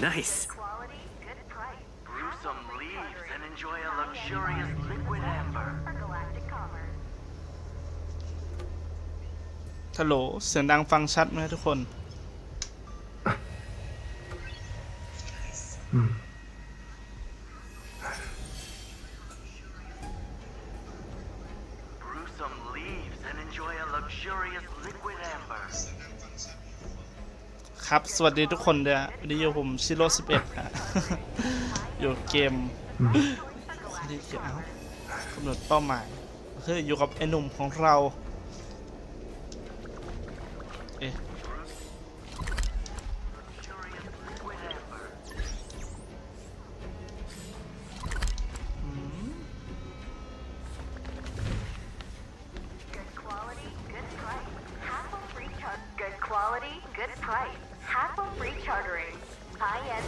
Nice. Brew some leaves and enjoy a luxurious liquid amber. ฮัลโหลเสียงดังฟังชัดไหมทุกคน Brew some leaves and enjoy a luxurious liquid amber. ครับสวัสดีทุกคนเด้อวันนี้อยู่ผมชิโร่11ฮะ อยู่เกมนี่คือเอากำหนดเป้าหมายคืออยู่กับไอ้หนุ่มของเราเอ๊ะ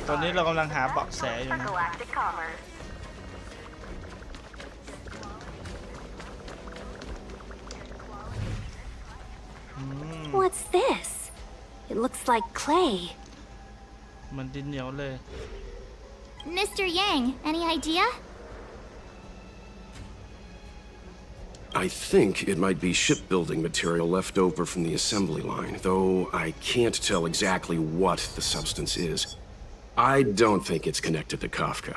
ตอนนี้เรากำลังหาเบาะแสอยู่นะ What's this? It looks like clay. มันดินเหนียวเลย Mr. Yang, any idea? I think it might be shipbuilding material left over from the assembly line, though I can't tell exactly what the substance is. I don't think it's connected to Kafka.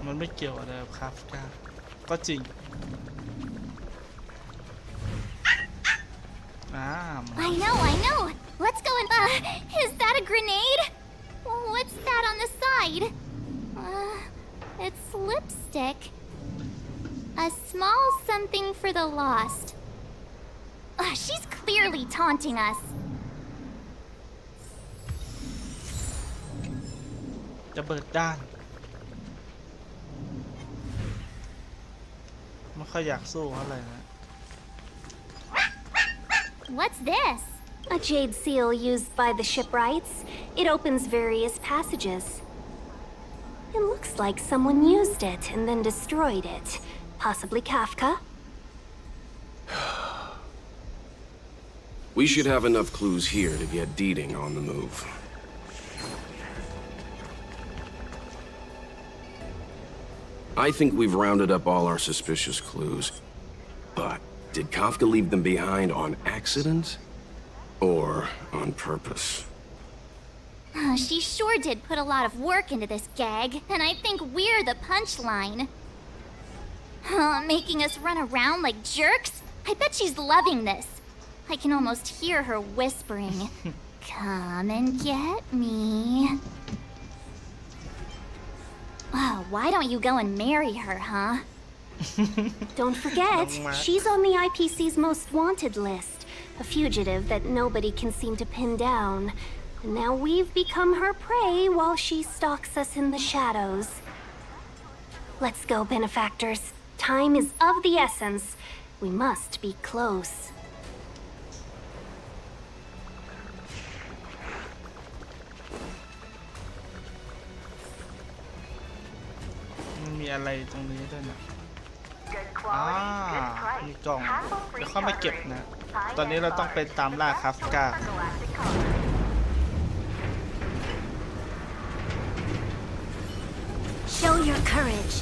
มันไม่เกี่ยวอะไรกับคาฟกาก็จริงI know. Let's go and, is that a grenade? What's that on the side? It's lipstick. A small something for the lost. She's clearly taunting us. จะเบิดด้านไม่ค่อยอยากสู้เท่าไหร่นะ What's this? A jade seal used by the shipwrights. It opens various passages. It looks like someone used it and then destroyed it. Possibly Kafka? We should have enough clues here to get Deeding on the move. I think we've rounded up all our suspicious clues. But did Kafka leave them behind on accident? Or on purpose? She sure did put a lot of work into this gag, and I think we're the punchline. Making us run around like jerks? I bet she's loving this. I can almost hear her whispering, "Come and get me." Why don't you go and marry her, huh? Don't forget, she's on the IPC's most wanted list. A fugitive that nobody can seem to pin down. And now we've become her prey while she stalks us in the shadows. Let's go, benefactors. Time is of the essence. We must be close. มันมีอะไรตรงนี้ด้วยนะมีกล่องเดี๋ยวเข้ามาเก็บนะ ตอนนี้เราต้องไปตามล่าคาฟกา Show your courage.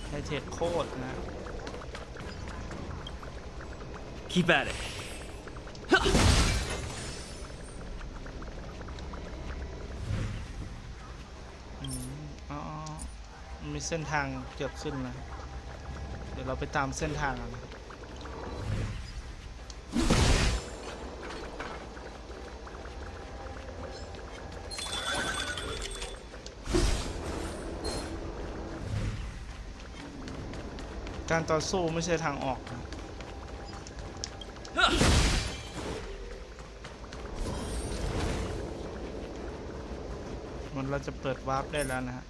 ไฮเทคโคตรนะ Keep at it. มีเส้นทางเกือบขึ้นนะเดี๋ยวเราไปตามเส้นทางกันนะการต่อสู้ไม่ใช่ทางออกนะมันเราจะเปิดวาร์ปได้แล้วนะฮะ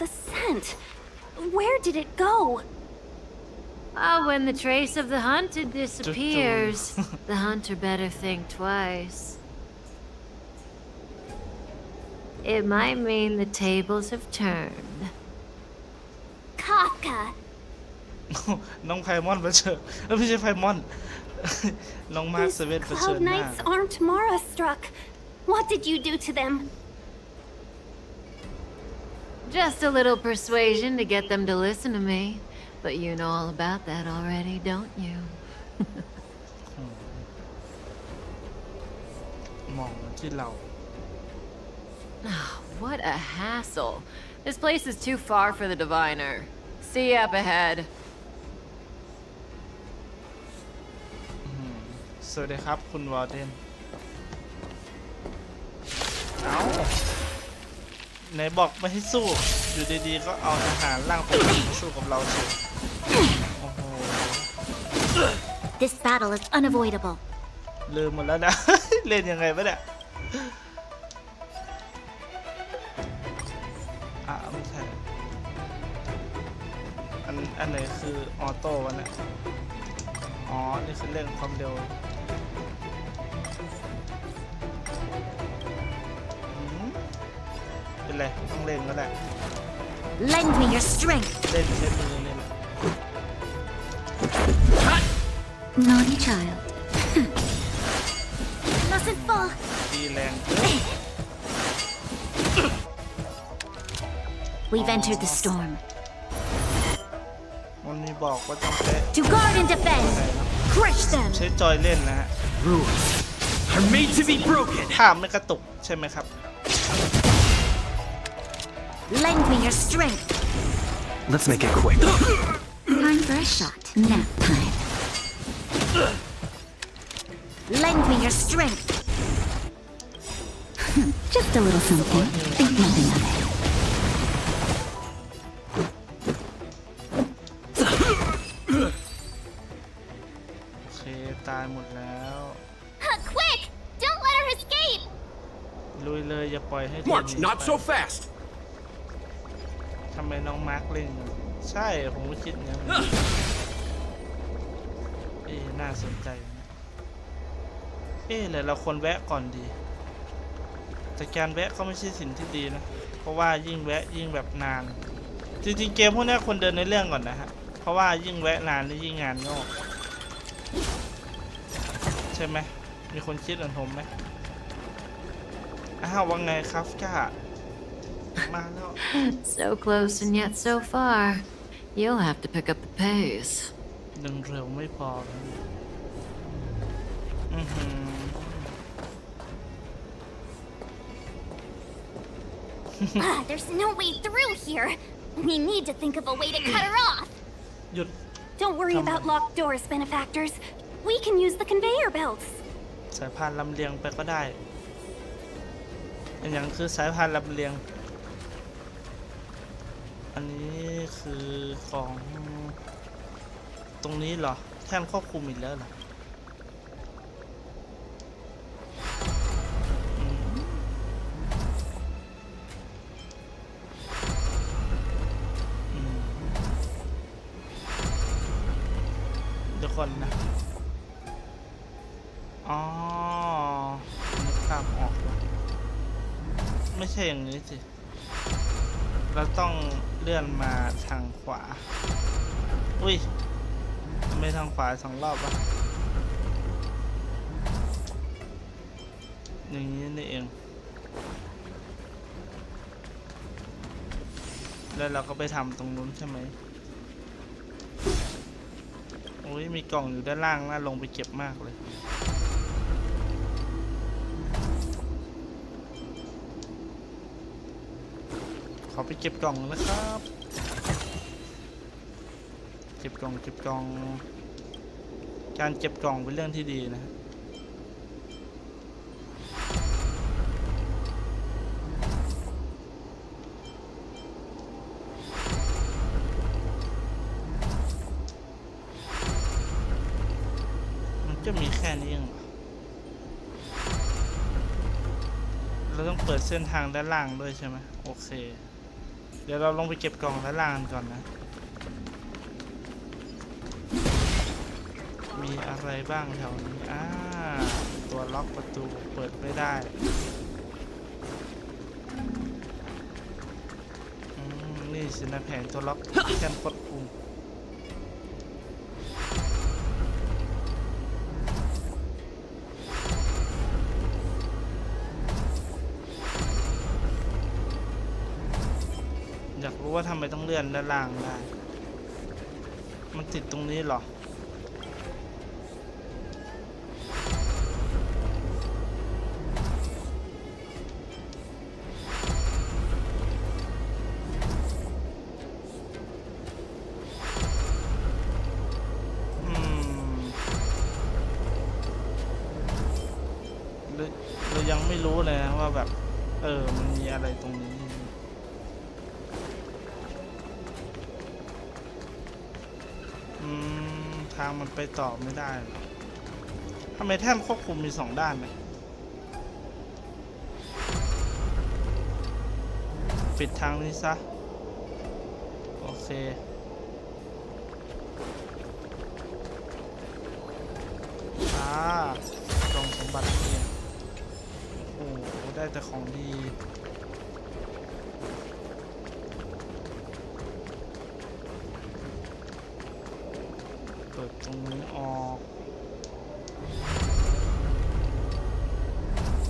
The scent. Where did it go? When the trace of the hunted disappears, the hunter better think twice. it might mean the tables have turned. Kafka. น้องไพมอนเผชิญไม่ใช่ไพมอน น้องมาร์ค These เซเว่นเผชิ cloud ญหน้า knights aren't Mara struck. What did you do to them? Just a little persuasion to get them to listen to me. But you know all about that already, don't you? มองที่เรา Oh, what a hassle. This place is too far for the diviner. See you up ahead. สวัสดีครับคุณวอร์เดนเอาไหนบอกไม่ให้สู้ อยู่ดีๆก็เอาทหารร่างปกติมาสู้กับเราเฉยโอ้โห This battle is unavoidable. ลืมหมดแล้วนะ เล่นยังไงวะเนี่ยไม่ใช่อันไหนคือออโต้วะเนี่ยอ๋อ นี่คือเร่งความเร็วเป็นไรต้องเล่นก็ได้ Lend me your strength. เล่นใช้มือนี่แหละ Naughty child. Mustn't fall. ตีแรง We've entered the storm. มันมีบอกว่าต้องใช้ To guard and defend. Crush them. ใช้จอยเล่นนะฮะ Rules are made to be broken. ภาพไม่กระตุกใช่ไหมครับ Lend me your strength. Let's make it quick. Time for a shot. Nap time. Lend me your strength. Just a little something. Think nothing of it. โอเค ตายหมดแล้ว Quick! Don't let her escape. ลุยเลยอย่าปล่อยให้ March, not so fast! ทำไมน้องมาร์คเล่นอยู่ใช่ผมก็คิดอย่างนั้นน่าสนใจนะเลยเราควรแวะก่อนดีแต่การแวะก็ไม่ใช่สิ่งที่ดีนะเพราะว่ายิ่งแวะยิ่งแบบนานจริงๆเกมพวกนี้ควรเดินในเรื่องก่อนนะฮะเพราะว่ายิ่งแวะนานนี่ยิ่งงานงอกใช่ไหมมีคนคิดเหมือนผมไหมอ้าวว่าไงครับก้ามาแล้ว So close and yet so far. You'll have to pick up the pace. ดึงเร็วไม่พอThere's no way through here. We need to think of a way to cut her off. หยุด Don't worry about locked doors, benefactors. We can use the conveyor belts. สายพานลำเลียงไปก็ได้อย่างคือสายพานลำเลียงอันนี้คือของตรงนี้เหรอแท่นควบคุมอีกแล้วเหรอเดี๋ยวก่อนนะอ๋อนึกภาพออกแล้วไม่ใช่อย่างนี้สิเราต้องเลื่อนมาทางขวาอุ้ยไม่ทางขวา2 รอบวะอย่างนี้นี่เองแล้วเราก็ไปทำตรงนู้นใช่ไหมโอ้ยมีกล่องอยู่ด้านล่างน่าลงไปเก็บมากเลยขอไปเก็บกล่องนะครับ เก็บกล่องการเก็บกล่องเป็นเรื่องที่ดีนะมันจะมีแค่นี้เองเราต้องเปิดเส้นทางด้านล่างด้วยใช่ไหมโอเคเดี๋ยวเราลงไปเก็บกล่องด้านล่างกันก่อนนะมีอะไรบ้างแถวนี้ตัวล็อกประตูเปิดไม่ได้ สินะแผงตัวล็อกที่การกดปุ่มอยากรู้ว่าทำไมต้องเลื่อนด้านล่างได้มันติดตรงนี้เหรอเรายังไม่รู้เลยนะว่าแบบมันมีอะไรตรงนี้ทางมันไปต่อไม่ได้ทำไมแท่นควบคุมมี2ด้านไหมปิดทางนี้ซะโอเคกล่องสมบัติเนี่ยโอ้โหได้แต่ของดีเปิดตรงนี้ออก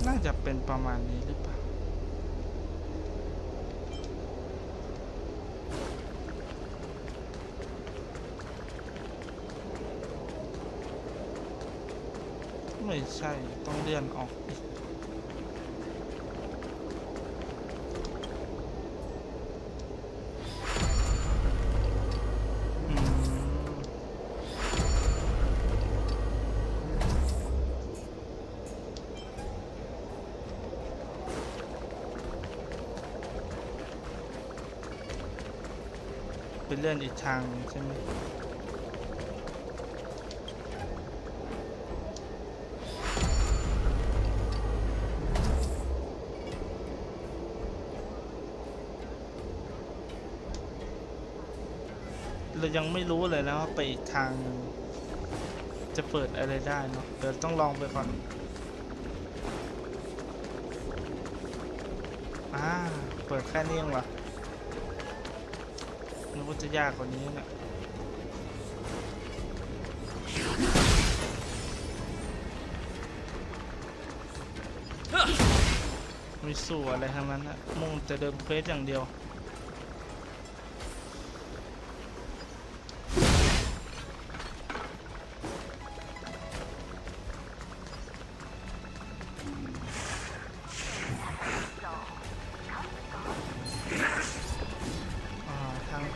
น่าจะเป็นประมาณนี้หรือเปล่าไม่ใช่ต้องเลื่อนออกอีกเป็นเลื่อนอีกทางใช่ไหมเรายังไม่รู้เลยนะว่าไปอีกทางจะเปิดอะไรได้เนาะเดี๋ยวต้องลองไปก่อนเปิดแค่นี้เองวะนึกว่าจะยากกว่านี้เนี่ยไม่สู้อะไรทั้งนั้นนะมุ่งจะเดินเควสอย่างเดียว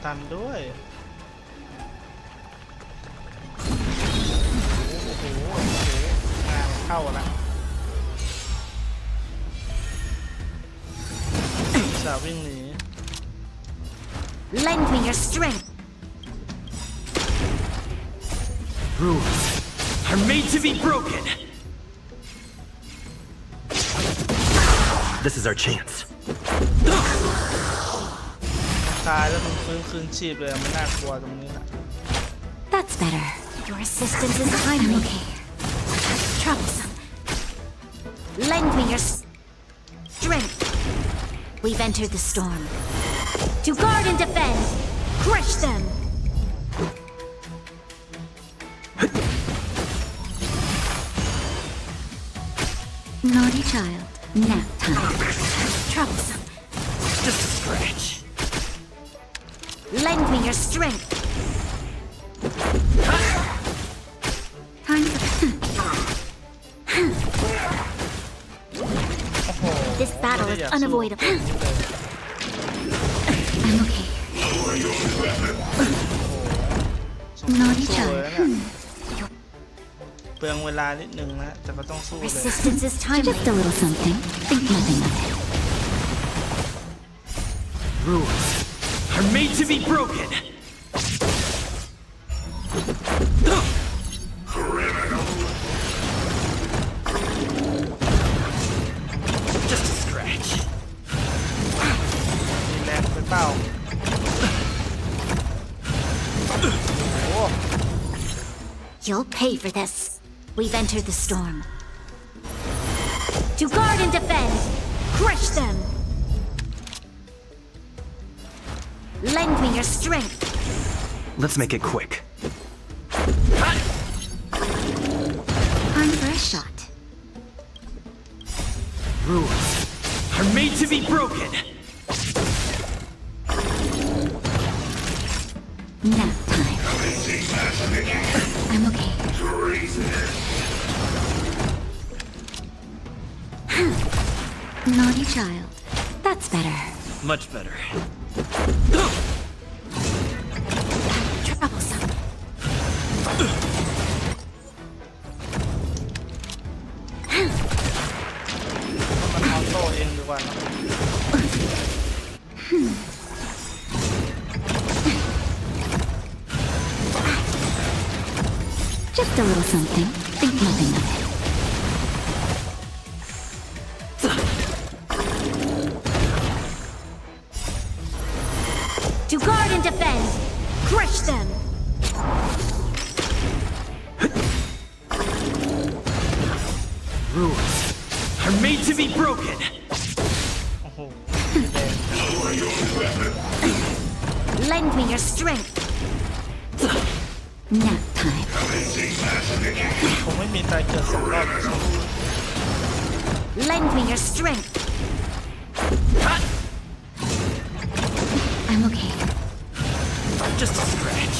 ตันด้วยโอ้โหงานเข้าแล้วสาววิ่งหนี Lend me your strength. Rules are made to be broken. This is our chance. ตายแล้วมันฟื้นคืนชีพเลยมันน่ากลัวตรงนี้นะ That's better. Your assistance is timely. Okay. Troublesome. Lend me your strength. We've entered the storm. To guard and defend. Crush them. Naughty child. Nap time. Troublesome. Just a scratch. Lend me your strength. Time for... This battle is unavoidable. I'm okay. Naughty child. เปลืองเวลานิดนึงนะแต่ก็ต้องสู้เลย Resistance is time. Just a little something. Think nothing of it. Rules are made to be broken. Just a scratch. มีแรงไปเปล่าโอ้ You'll pay for this. We've entered the storm. To guard and defend. Crush them. Lend me your strength. Let's make it quick. Time for a shot. Rules are made to be broken. Nap time. I'm okay. Naughty child. That's better. Much better. Troublesome. มันออโต้เองดีกว่าเนอะ Just a little something. Think nothing of it. To guard and defend. Crush them. Rules are made to be broken. โอ้โห Lend me your strength. Nap time. ผมไม่มีตายเกิด2 รอบ Lend me your strength. I'm okay. Just a scratch.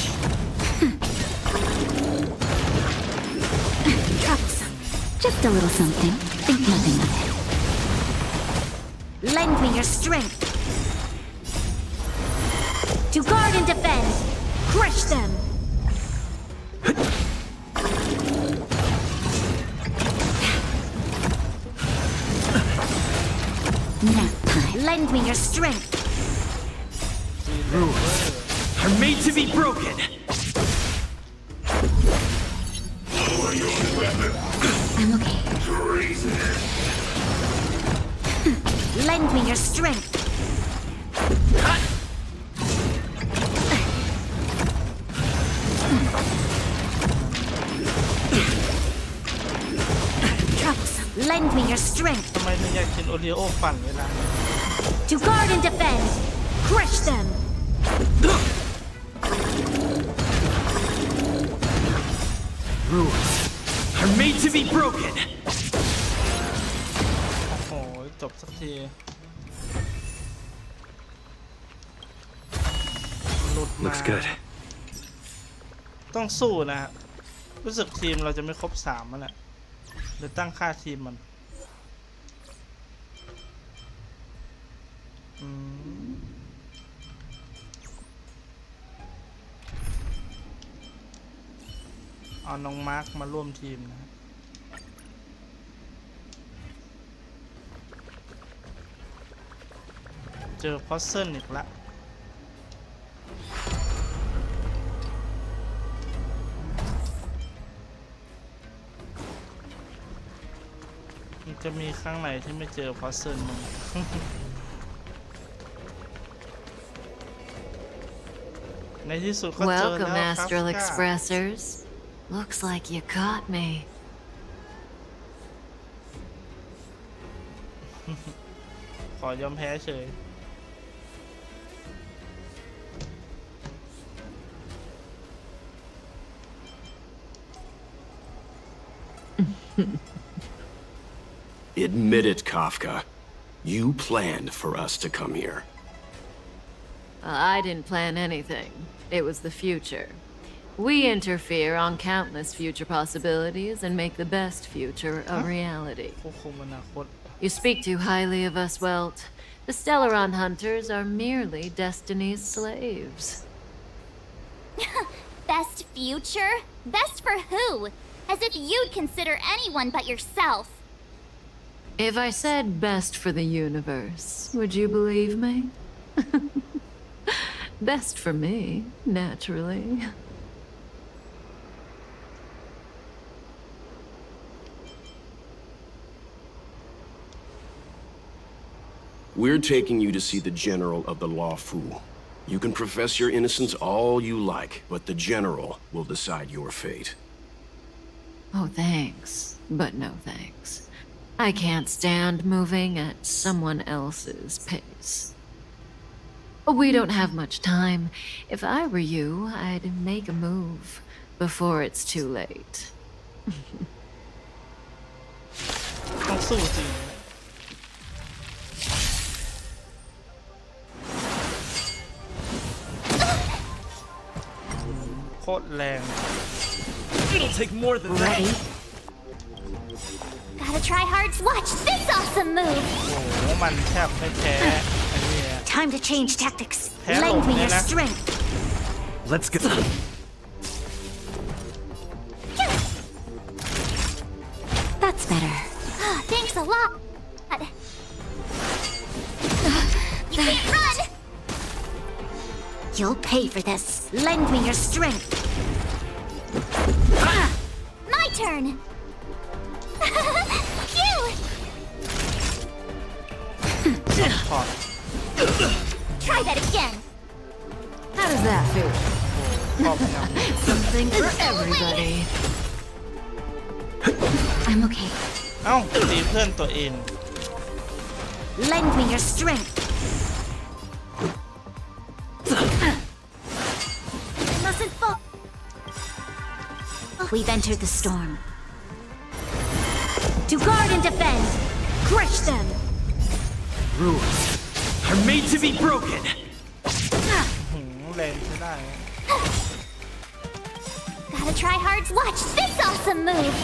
Troublesome. Just a little something. Think nothing of it. Lend me your strength. To guard and defend. Crush them. Nap time. Lend me your strength. Rules are made to be broken. I'm okay. Lend me your strength. Troublesome. Lend me your strength. ทำไมถึงอยากกินโอรีโอปั่นเวลา To guard and defend. Crush them. Rules are made to be broken. โอ้โหจบสักทีหลุดมา Looks good. ต้องสู้นะฮะรู้สึกทีมเราจะไม่ครบ3มันแหละเดี๋ยวตั้งค่าทีมมันเอาน้องมาร์คมาร่วมทีมนะเจอพอสเซิลอีกละมันจะมีครั้งไหนที่ไม่เจอพอสเซิลมั้ง ในที่สุดก็เจอแล้ว Welcome, ครับ Astral Expressors. Looks like you caught me. ขอยอมแพ้เฉย Admit it, Kafka. You planned for us to come here. I didn't plan anything. It was the future. We interfere on countless future possibilities and make the best future a reality. ควบคุมอนาคต You speak too highly of us, Welt. The Stellaron Hunters are merely Destiny's slaves. Best future? Best for who? As if you'd consider anyone but yourself. If I said best for the universe, would you believe me? Best for me, naturally. We're taking you to see the General of the Law Fu. You can profess your innocence all you like, but the General will decide your fate. Oh, thanks, but no thanks. I can't stand moving at someone else's pace. We don't have much time. If I were you, I'd make a move before it's too late. ต้องสู้จริงโคตรแรง It'll take more than that. Ready? Gotta try hard. Watch this awesome move. โอ้โหมันแทบไม่แพ้อันนี้อะ Time to change tactics. Hello, Lend me your Nina. strength. Let's go. That's better. Thanks a lot. You can't run. You'll pay for this. Lend me your strength. My turn. Phew. ถอด Try that again. How does that feel? ครอบงำ Something for everybody. I'm okay. เอ้าตีเพื่อนตัวเอง Lend me your strength. Mustn't fall. We've entered the storm. To guard and defend. Crush them. Rules are made to be broken. หืมแรงใช้ได้ Gotta try hard. Watch this awesome move.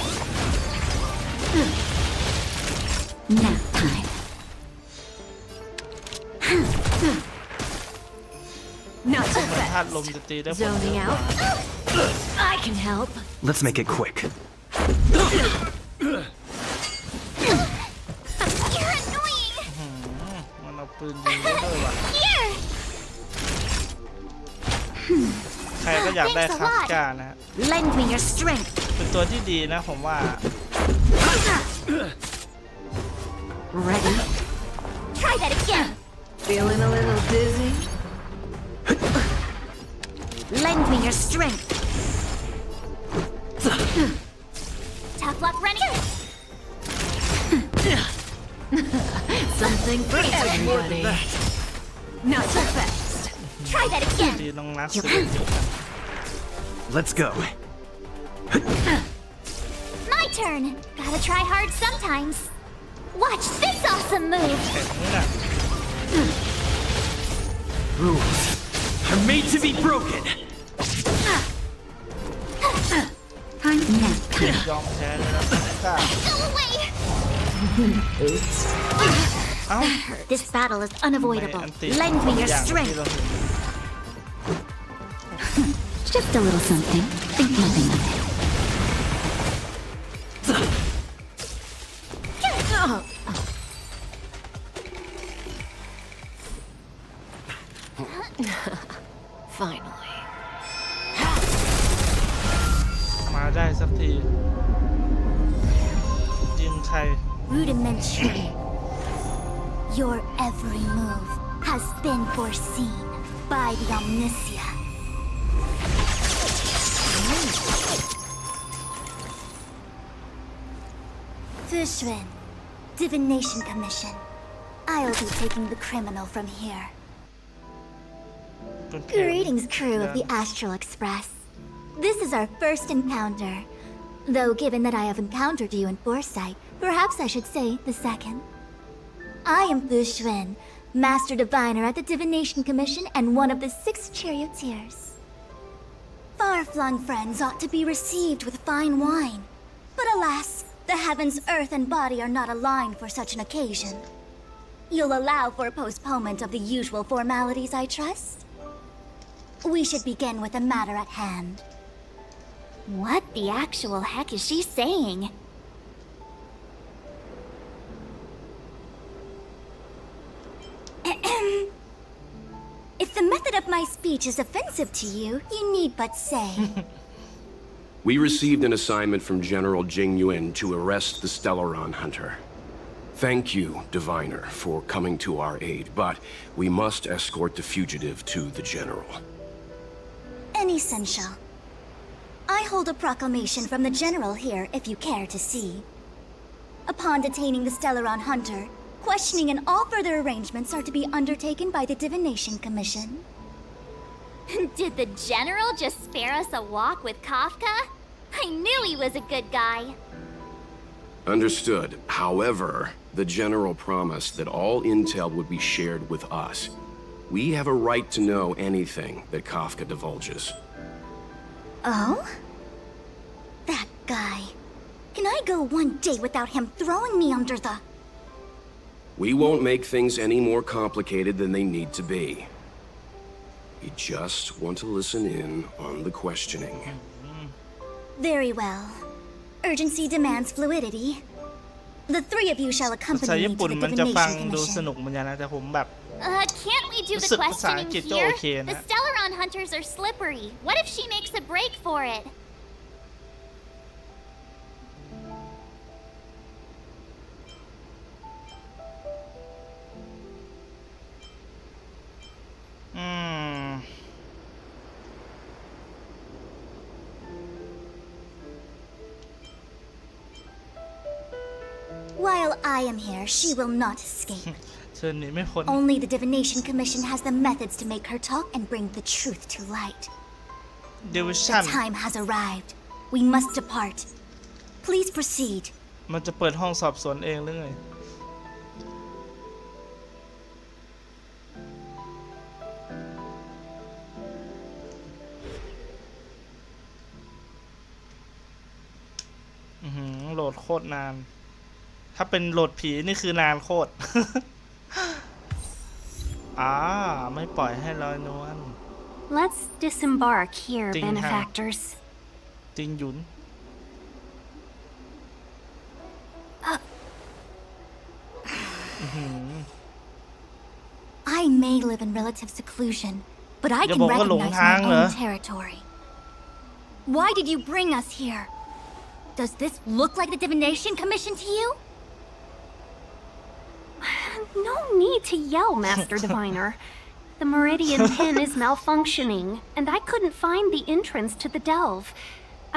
Nap time. Not so เหมือน fast. ธาตุลมจะตีได้ผล Zoning out. I can help. Let's make it quick. You're annoying. มันเอาปืนยิงได้ด้วยว่ะ Here. ใครก็อยากได้คาสก้านะฮะ Lend me your strength. เป็นตัวที่ดีนะผมว่า Ready? Try that again. Feeling a little dizzy? Lend me your strength. Tough luck running. Something for everybody. Not so fast. Try that again. ดีน้องนักสุดจริง Let's go. My turn. Gotta try hard sometimes. Watch this awesome move. แข็งนี่น่ะ Rules are made to be broken. Time nap time. ยอมแพ้เลยนะคาสก้า Go away. เอ้า This battle is ไม่ unavoidable. อันติ Lend me อ your ย่างที่ strength. เราเห็น Just a little something. Think nothing of it. Finally. มาได้สักทียิงใคร Rudimentary. Your every move has been foreseen by the Omniscia. Fushun, Divination Commission. I'll be taking the criminal from here. เป็นแข็ง Greetings, crew of the Astral Express. This is our first encounter. Though given that I have encountered you in foresight, perhaps I should say the second. I am Fushun, Master Diviner at the Divination Commission and one of the 6 charioteers. Far-flung friends ought to be received with fine wine. But alas, the heavens, earth, and body are not aligned for such an occasion. You'll allow for a postponement of the usual formalities, I trust? We should begin with the matter at hand. What the actual heck is she saying? If the method of my speech is offensive to you, you need but say. We received an assignment from General Jing Yuan to arrest the Stellaron Hunter. Thank you, Diviner, for coming to our aid, but we must escort the fugitive to the General. Essential. I hold a proclamation from the General here if you care to see. Upon detaining the Stellaron Hunter, Questioning and all further arrangements are to be undertaken by the Divination Commission. Did the General just spare us a walk with Kafka? I knew he was a good guy. Understood. However, the General promised that all intel would be shared with us. We have a right to know anything that Kafka divulges. Oh? That guy. Can I go one day without him throwing me under the... We won't make things any more complicated than they need to be. We just want to listen in on the questioning. Very well. Urgency demands fluidity. The three of you shall ภา accompany ษา me ญี่ to ปุ่น the มันจะฟัง Divination ดูส Commission. นุกเหมือนกันนะแต่ผมแบบ Can't we do the Sa- questioning sakit to, here? okay na. The Stellaron hunters are slippery. What if she makes a break for it? อืม While I am here, she will not escape. เชิญหนีไม่พ้น Only the Divination Commission has the methods to make her talk and bring the truth to light. เดวิ The ชั่น time has arrived. We must depart. Please proceed. มันจะเปิดห้องสอบสวนเองหรือไงโหลดโคตรนาน ถ้าเป็นโหลดผีนี่คือนานโคตร ไม่ปล่อยให้ลอยนวล Let's disembark here, Ding Hao. benefactors. จิงหยุน I may live in relative seclusion, but I canอย่าบอกว่าหลง recognize ทาง my เหรอ own territory. Why did you bring us here? Does this look like the Divination Commission to you? No need to yell, Master Diviner. The Meridian pin is malfunctioning, and I couldn't find the entrance to the delve.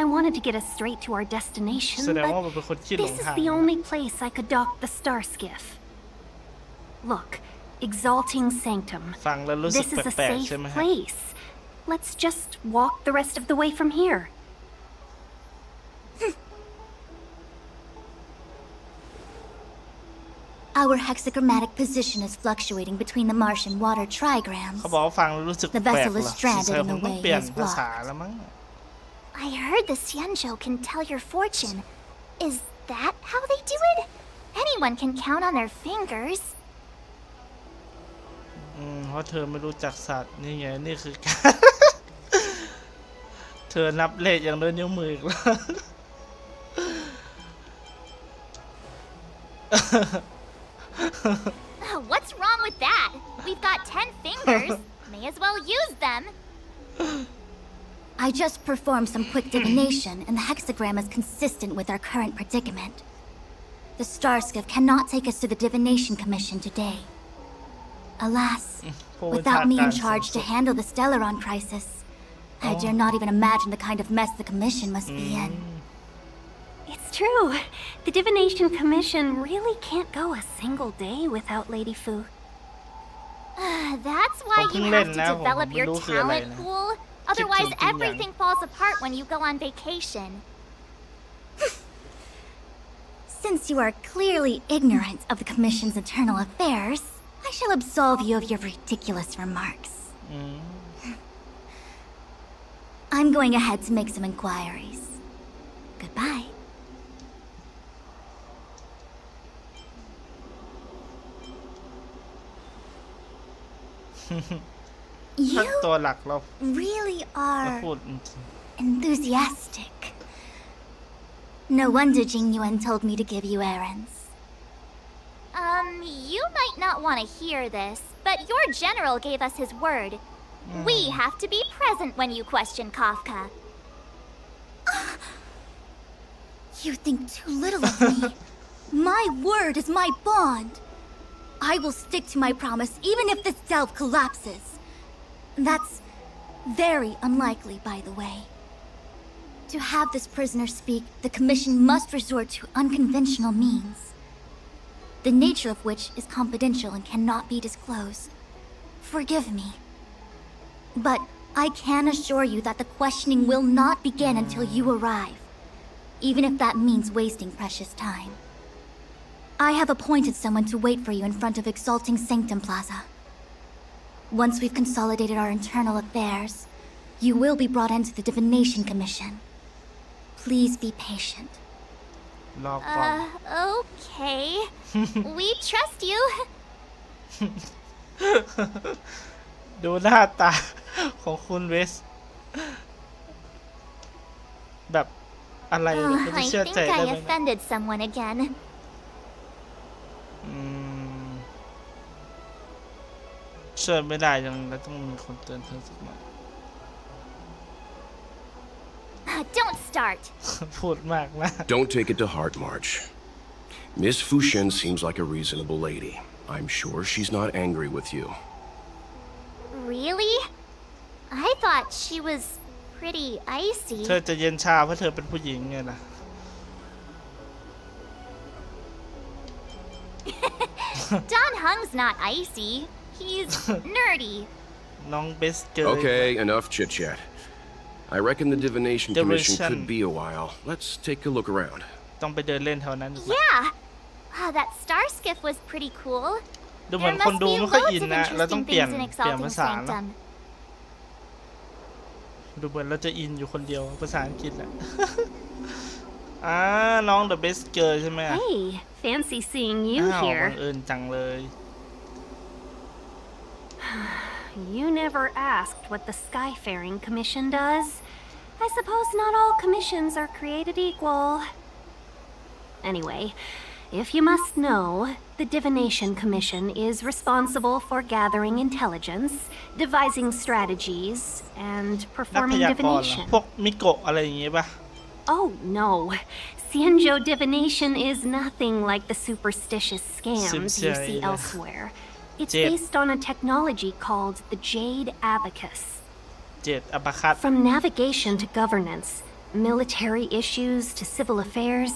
I wanted to get us straight to our destination, แสดง but ว่ามันเป็นคนขี้หล this ง is ทาง the only place I could dock the star skiff. Look, Exalting Sanctum. ฟังแล้วรู้สึก This is a แปลกๆ safe ใช่ไหมฮะ place. Let's just walk the rest of the way from here. Our hexagrammatic position is fluctuating between the Martian water trigrams. เขาบอกว่าฟังแล้วรู้สึก The แปลก vessel เหร is อ stranded สงสัย in ผ the มต้อง way เปลี่ยน it is ภาษา blocked. แล้วมั้ง I heard the Xianzhou can tell your fortune. Is that how they do it? Anyone can count on their fingers. เพราะเธอไม่รู้จักสัตว์นี่ไงนี่คือการ เธอนับเลขอย่างด้วยนิ้วมืออีกแล้ว What's wrong with that? We've got 10 fingers. May as well use them. I just performed some quick divination, and the hexagram is consistent with our current predicament. The star skiff cannot take us to the Divination Commission today. Alas, without me in charge to handle the Stellaron crisis, I dare not even imagine the kind of mess the Commission must be in. It's true. The Divination Commission really can't go a single day without Lady Fu. That's why you have to develop your talent na. pool. Otherwise, Chip-chunking everything falls apart when you go on vacation. Since you are clearly ignorant of the Commission's internal affairs, I shall absolve you of your ridiculous remarks. I'm going ahead to make some inquiries. Goodbye. You ตัวหลักเรา really เรา are พูด enthusiastic. No wonder Jing Yuan told me to give you errands. You might not want to hear this, but your general gave us his word. We have to be present when you question Kafka. You think too little of me. My word is my bond. I will stick to my promise even if this delve collapses. That's very unlikely, by the way. To have this prisoner speak, the Commission must resort to unconventional means. the nature of which is confidential and cannot be disclosed. Forgive me. But I can assure you that the questioning will not begin until you arrive, even if that means wasting precious time. I have appointed someone to wait for you in front of Exalting Sanctum Plaza. Once we've consolidated our internal affairs, you will be brought into the Divination Commission. Please be patient. รอก่อน Okay. We trust you. ดูหน้าตาของคุณเวสแบบอะไรไม่ได้ I เชื่อ think ใจได้ I ไหม offended someone again. เชื่อไม่ได้ยังแล้วต้องมีคนเตือนเธอสักหน่อย Don't start. พูดมากนะ Don't take it to heart, March. Miss Fushen seems like a reasonable lady. I'm sure she's not angry with you. Really? I thought she was pretty icy. เธอจะเย็นชาเพราะเธอเป็นผู้หญิงไงล่ะ Don Hung's not icy. He's nerdy. น้องเบสเกิร์ล Okay, enough chit-chat. I reckon the Divination Commission Divination. could be a while. Let's take a look around. ต้องไปเดินเล่นแถวนั้น Yeah. Wow, that star skiff was pretty cool. ดูเหมือ There นคน must ดู be ไม่ค่อย loads อิน of นะเราต้อง interesting เปลี่ยน things in เปลี่ยน Exalting ภาษาเนอะ Sanctum. ดูเหมือนเราจะอินอยู่คนเดียวภาษาอังกฤษแหละ น้อง The Best Girl ใช่ไหม Hey, fancy seeing you อ้าวบั here. งเอิญจังเลย You never asked what the Skyfaring Commission does. I suppose not all commissions are created equal. Anyway, if you must know, the Divination Commission is responsible for gathering intelligence, devising strategies, and นักพ performing ยากรณ์เหรอ divination. พวกมิโกะอะไรอย่างงี้ป่ะ Oh no. Xianzhou divination is nothing like the superstitious scams you see Sincere. elsewhere. It's Jade. based on a technology called the Jade Abacus. เจ็ดอัปคัต From navigation to governance, military issues to civil affairs,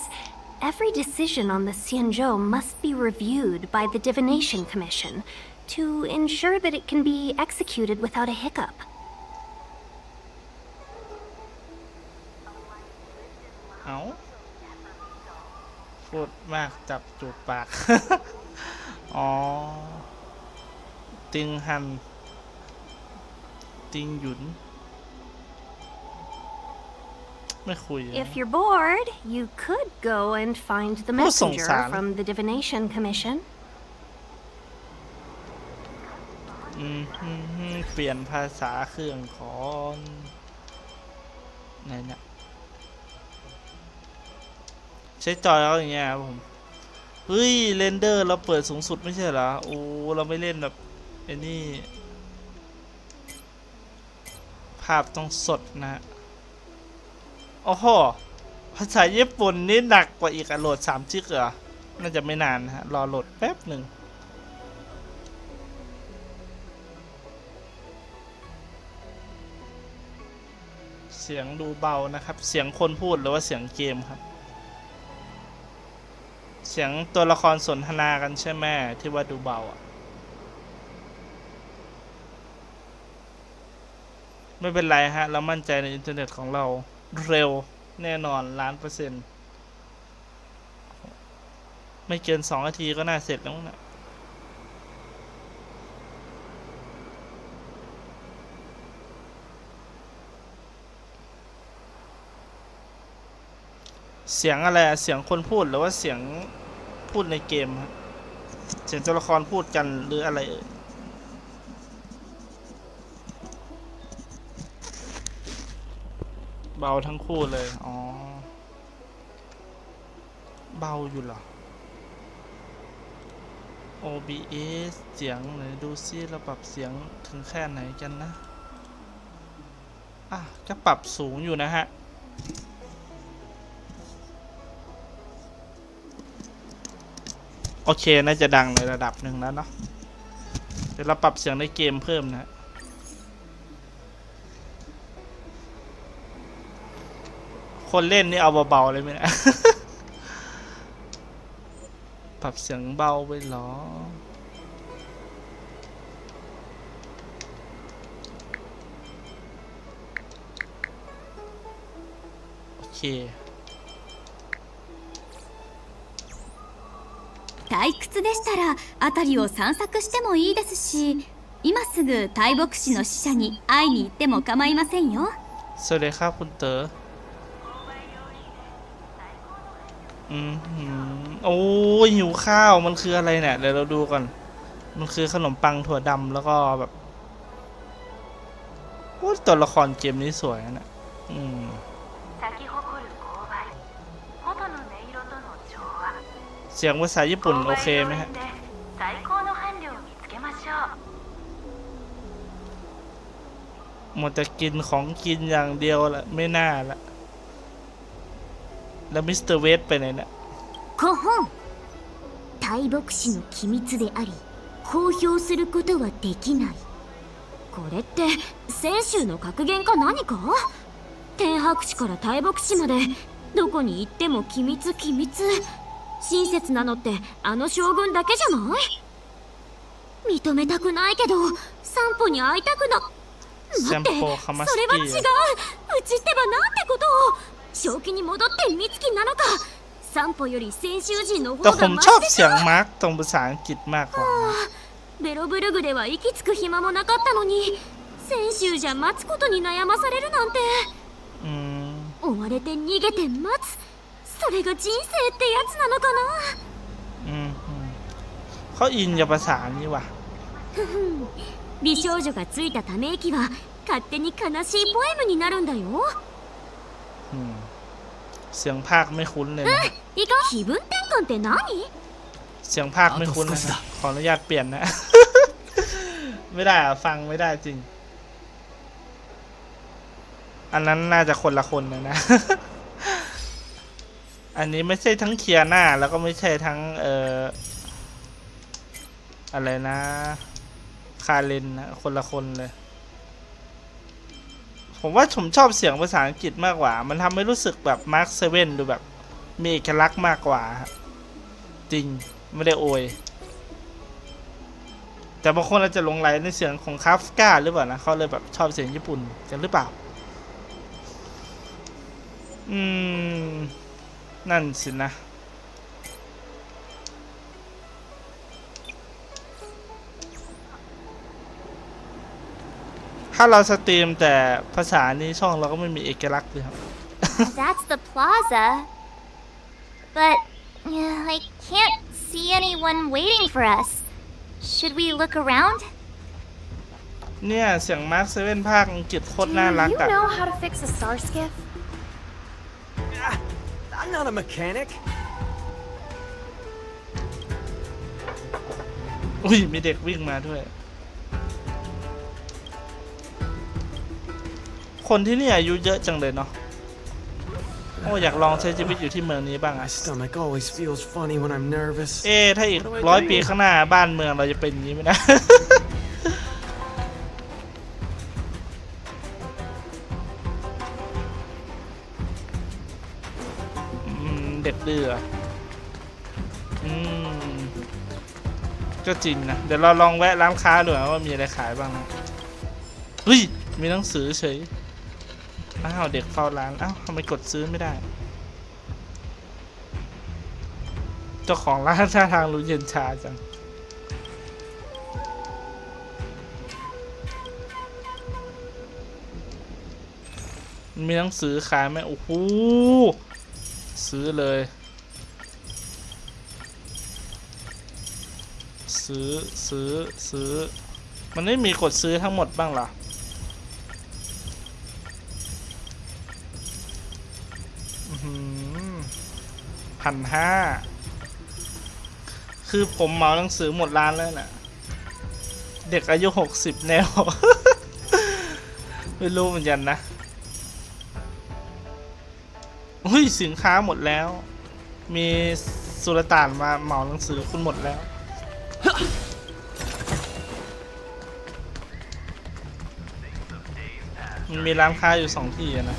every decision on the Xianzhou must be reviewed by the Divination Commission to ensure that it can be executed without a hiccup. เอาพูดมากจับจูบปาก อ๋อ ติงหัน ติงหยุน ไม่คุยอะ If you're bored, you could go and find the Oh, messenger Song-san. from the Divination Commission. เปลี่ยนภาษาเครื่องของไหนเนี่ยใช้จอยแล้วอย่างเงี้ยครับผม เฮ้ยเรนเดอร์เราเปิดสูงสุดไม่ใช่เหรอ โอ้เราไม่เล่นแบบไอ้นี่ ภาพต้องสดนะ โอ้โห ภาษาญี่ปุ่นนี่หนักกว่าอีกอะโหลด3 จิกเหรอ น่าจะไม่นานนะฮะ รอโหลดแป๊บหนึ่ง เสียงดูเบานะครับ เสียงคนพูดหรือว่าเสียงเกมครับ เสียงตัวละครสนทนากันใช่ไหมที่ว่าดูเบาอ่ะ ไม่เป็นไรฮะ เรามั่นใจในอินเทอร์เน็ตของเราเร็วแน่นอน1,000,000%ไม่เกิน2 นาทีก็น่าเสร็จแล้วนะเสียงอะไรอะเสียงคนพูดหรือว่าเสียงพูดในเกมครับเสียงตัวละครพูดกันหรืออะไรเอ่ยเบาทั้งคู่เลยอ๋อเบาอยู่เหรอ OBS เสียงไหนดูซิเราปรับเสียงถึงแค่ไหนกันนะก็ปรับสูงอยู่นะฮะโอเคน่าจะดังในระดับหนึ่งแล้วเนาะเดี๋ยวเราปรับเสียงในเกมเพิ่มนะ คนเล่นนี่เอาเบาๆเลยไหมนะ ปรับเสียงเบาไปเหรอโอเค退屈でしたら辺りを散策してもいいですし、今すぐ大牧師の使者に会いに行っても構いませんよ。สวัสดีครับคุณเต๋อโอ้ยหิวข้าวมันคืออะไรเนี่ยเดี๋ยวเราดูก่อนมันคือขนมปังถั่วดำแล้วก็แบบโอ้ตัวละครเกมนี้สวยนะเสียงภาษาญี่ปุ่นโอเคไหมฮะหมดแต่กินของกินอย่างเดียวละไม่น่าละแล้วมิสเตอร์เวสไปไหนเนี่ยコホン、大牧師の機密であり公表することはできない。これって先週の格言か何か？天白地から大牧師までどこに行っても機密機密。親切なのってあの将軍だけじゃない？認めたくないけど散歩に会いたくな。待って、それは違う。うちってばなんてことを。正気に戻って美月なのか。散歩より先週人の方がマシでしょ。ベロブルグでは息つく暇もなかったのに先週じゃ待つことに悩まされるなんて。追われて逃げて待つ、それが人生ってやつなのかな。เขาอินกับภาษานี่ว่ะ美少女がついたため息は勝手に悲しいポエムになるんだよ。เสียงภาคไม่คุ้นเลยนะ気分転換って何？เสียงภาคไม่คุ้นนะขออนุญาตเปลี่ยนนะ ไม่ได้ฟังไม่ได้จริงอันนั้นน่าจะคนละคนเลยนะ อันนี้ไม่ใช่ทั้งเคียน่าแล้วก็ไม่ใช่ทั้งอะไรนะคาเลนนะคนละคนเลยผมว่าผมชอบเสียงภาษาอังกฤษมากกว่ามันทำให้รู้สึกแบบมาร์คเซเว่นดูแบบมีเอกลักษณ์มากกว่าจริงไม่ได้โอยแต่บางคนอาจจะหลงไหลในเสียงของคาฟกาหรือเปล่านะเขาเลยแบบชอบเสียงญี่ปุ่นกันหรือเปล่านั่นสินะถ้าเราสตรีมแต่ภาษานี้ช่องเราก็ไม่มีเอกลักษณ์เลยครับ That's the plaza. But I can't see anyone waiting for us. Should we look around? เนี่ยเสียงมาร์คเซเว่นภาคอังกฤษโคตรน่ารักอะ Do you know how to fix a star skiff? I'm not a mechanic. อุ้ยมีเด็กวิ่งมาด้วยคนที่นี่อายุเยอะจังเลยเนาะโอ้อยากลองใช้ชีวิตอยู่ที่เมืองนี้บ้างอะถ้าอีก100 ปีข้างหน้าบ้านเมืองเราจะเป็นอย่างนี้ไหมนะ เด็กดื้อก็จริงนะเดี๋ยวเราลองแวะร้านค้าดูว่ามีอะไรขายบ้างนะเฮ้ยมีหนังสือเฉยอ้าวเด็กเฝ้าร้านอ้าวทำไมกดซื้อไม่ได้เจ้าของร้านท่าทางรู้เย็นชาจังมีหนังสือขายไหมโอ้โหซื้อเลยซื้อมันไม่มีกดซื้อทั้งหมดบ้างเหรอ1,500คือผมเหมาหนังสือหมดร้านแล้วน่ะเด็กอายุ60แนว ไม่รู้เหมือนกันนะอุ้ยสินค้าหมดแล้วมีสุลต่านมาเหมาหนังสือคุณหมดแล้วมันมีร้านค้าอยู่2 ที่นะ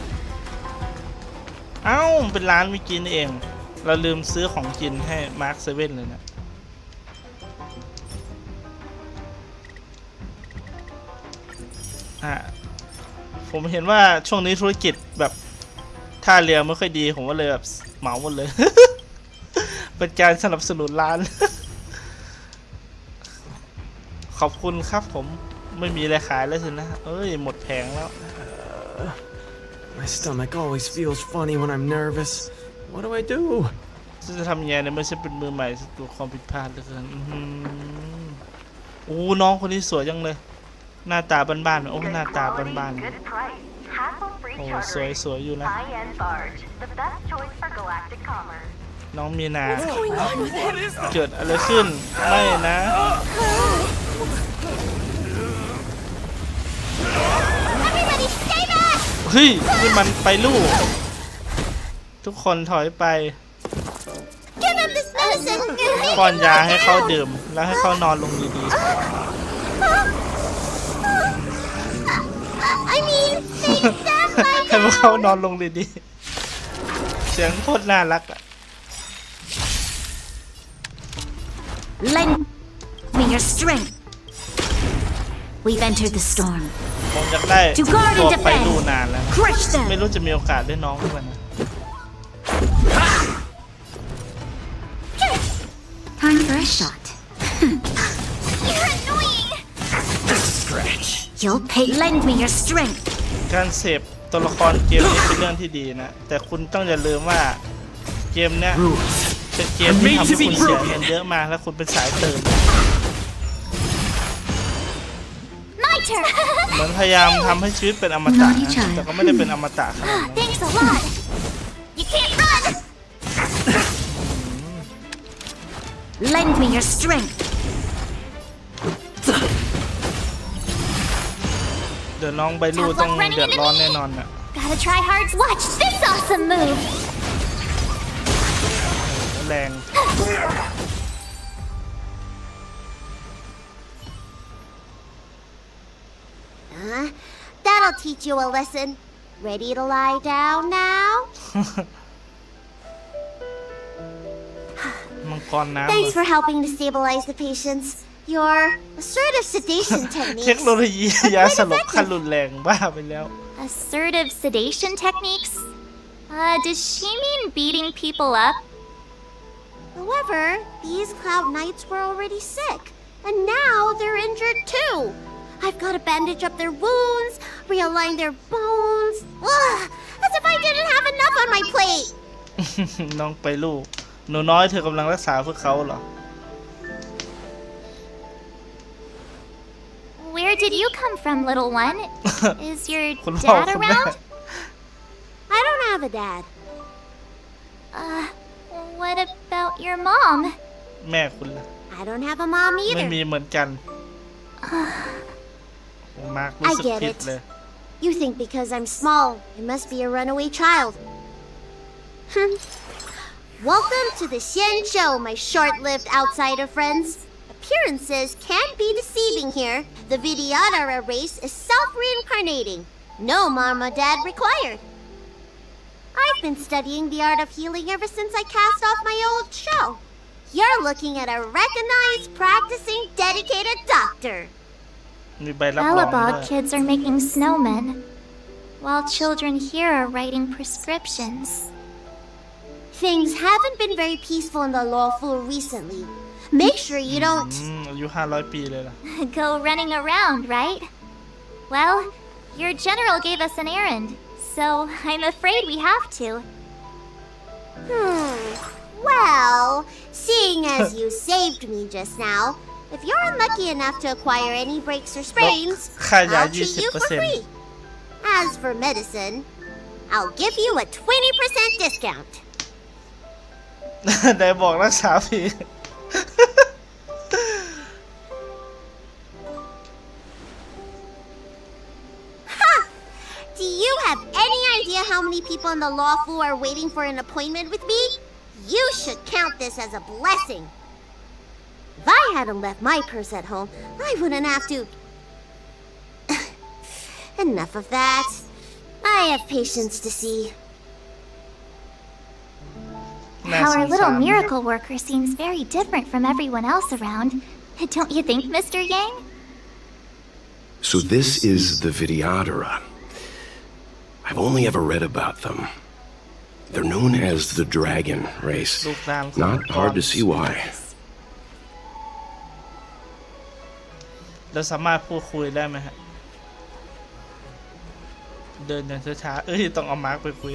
เอ้าเป็นร้านเมื่อกี้นี่เอง เราลืมซื้อของกินให้มาร์คเซเว่นเลยนะผมเห็นว่าช่วงนี้ธุรกิจแบบท่าเรือไม่ค่อยดีผมก็เลยแบบเหมาหมดเลย เป็นการสนับสนุนร้าน ขอบคุณครับผมไม่มีอะไรขายแล้วสินะเอ้ยหมดแผงแล้ว My stomach always feels funny when I'm nervous. What do I do? จะทำยังไงเนี่ยไม่ใช่เป็นมือใหม่ตัวความผิดพลาดเหลือเกินโอ้น้องคนนี้สวยจังเลยหน้าตาบ้านๆโอ้หน้าตาบ้านๆโอ้สวยอยู่นะน้องมีนาเกิดอะไรขึ้นไม่นะเฮ้ยนี่มันไปลูกทุกคนถอยไปป้อนยาให้เขาดื่มแล้วให้เขานอนลงดีๆให้พวกเขานอนลงดีๆเสียงโคตรน่ารักอะ Lend me your strength. We've entered the storm. ผมอยากได้ตัวไปดูนานแล้วนะไม่รู้จะมีโอกาสได้น้องด้วยนะ Time for a shot. You're annoying. You'll pay. Lend me your strength. การเสพตัวละครเกมนี้เป็นเรื่องที่ดีนะแต่คุณต้องอย่าลืมว่าเกมเนี้ยเป็นเกมที่ทำให้คุณเสียเงินเยอะมากแล้วคุณเป็นสายเติมเหมือนพยายามทำให้ชีวิตเป็นอมตะแต่ก็ไม่ได้เป็นอมตะขนาดนั้น Thanks a lot. You can't run. Lend me your strength. เดี๋ยวน้องใบลูต้องเดือดร้อนแน่นอนอ่ะ Gotta try hard. Watch this awesome move. แรง That'll teach you a lesson. Ready to lie down now? มังกรน้ำ Thanks for helping to stabilize the patients. Your assertive sedation เทคโน techniques. โลยียาสลบขั้นรุนแรงบ้าไปแล้ว Assertive sedation techniques? Does she mean beating people up? However, these Cloud Knights were already sick, and now they're injured too. I've got to bandage up their wounds, realign their bones. Ugh, as if I didn't have enough on my plate. น้องไปลูกหนูน้อยเธอกำลังรักษาเพื่อเขาเหรอ Where did you come from, little one? Is your คุณพ่อ dad คุณแม่ around? I don't have a dad. What about your mom? แม่คุณล่ะ I don't have a mom ไม่ either. มีเหมือนกันมาร์ครู้สึก I get ผิด it. เลย You think because I'm small, I must be a runaway child. Welcome to the Xian Show, my short-lived outsider friends. Appearances can be deceiving here. The Vidyadhara race is self-reincarnating. No mom or dad required. I've been studying the art of healing ever since I cast off my old show. You're looking at a recognized, practicing, dedicated doctor. มีใบรับรองด้วย Balabog kids are making snowmen, while children here are writing prescriptions. Things haven't been very peaceful in the Lawful recently. Make sure you don't... อายุ500 ปีเลยล่ะ Go running around, right? Well, your general gave us an errand, so I'm afraid we have to. Well, seeing as you saved me just now, if you're unlucky enough to acquire any breaks or sprains, ค่ายา I'll treat you for 20% free. As for medicine, I'll give you a 20% discount. ได้บอกรักษาฟรี Do you have any idea how many people in the Lawful are waiting for an appointment with me? You should count this as a blessing. If I hadn't left my purse at home, I wouldn't have to... Enough of that. I have patients to see. how our little miracle worker seems very different from everyone else around. Don't you think, Mr. Yang? So this is the Vidyadhara. I've only ever read about them. They're known as the dragon race. Not hard to see why. เราสามารถพูดคุยได้ไหมฮะเดินอย่างช้าๆต้องเอามาร์กไปคุย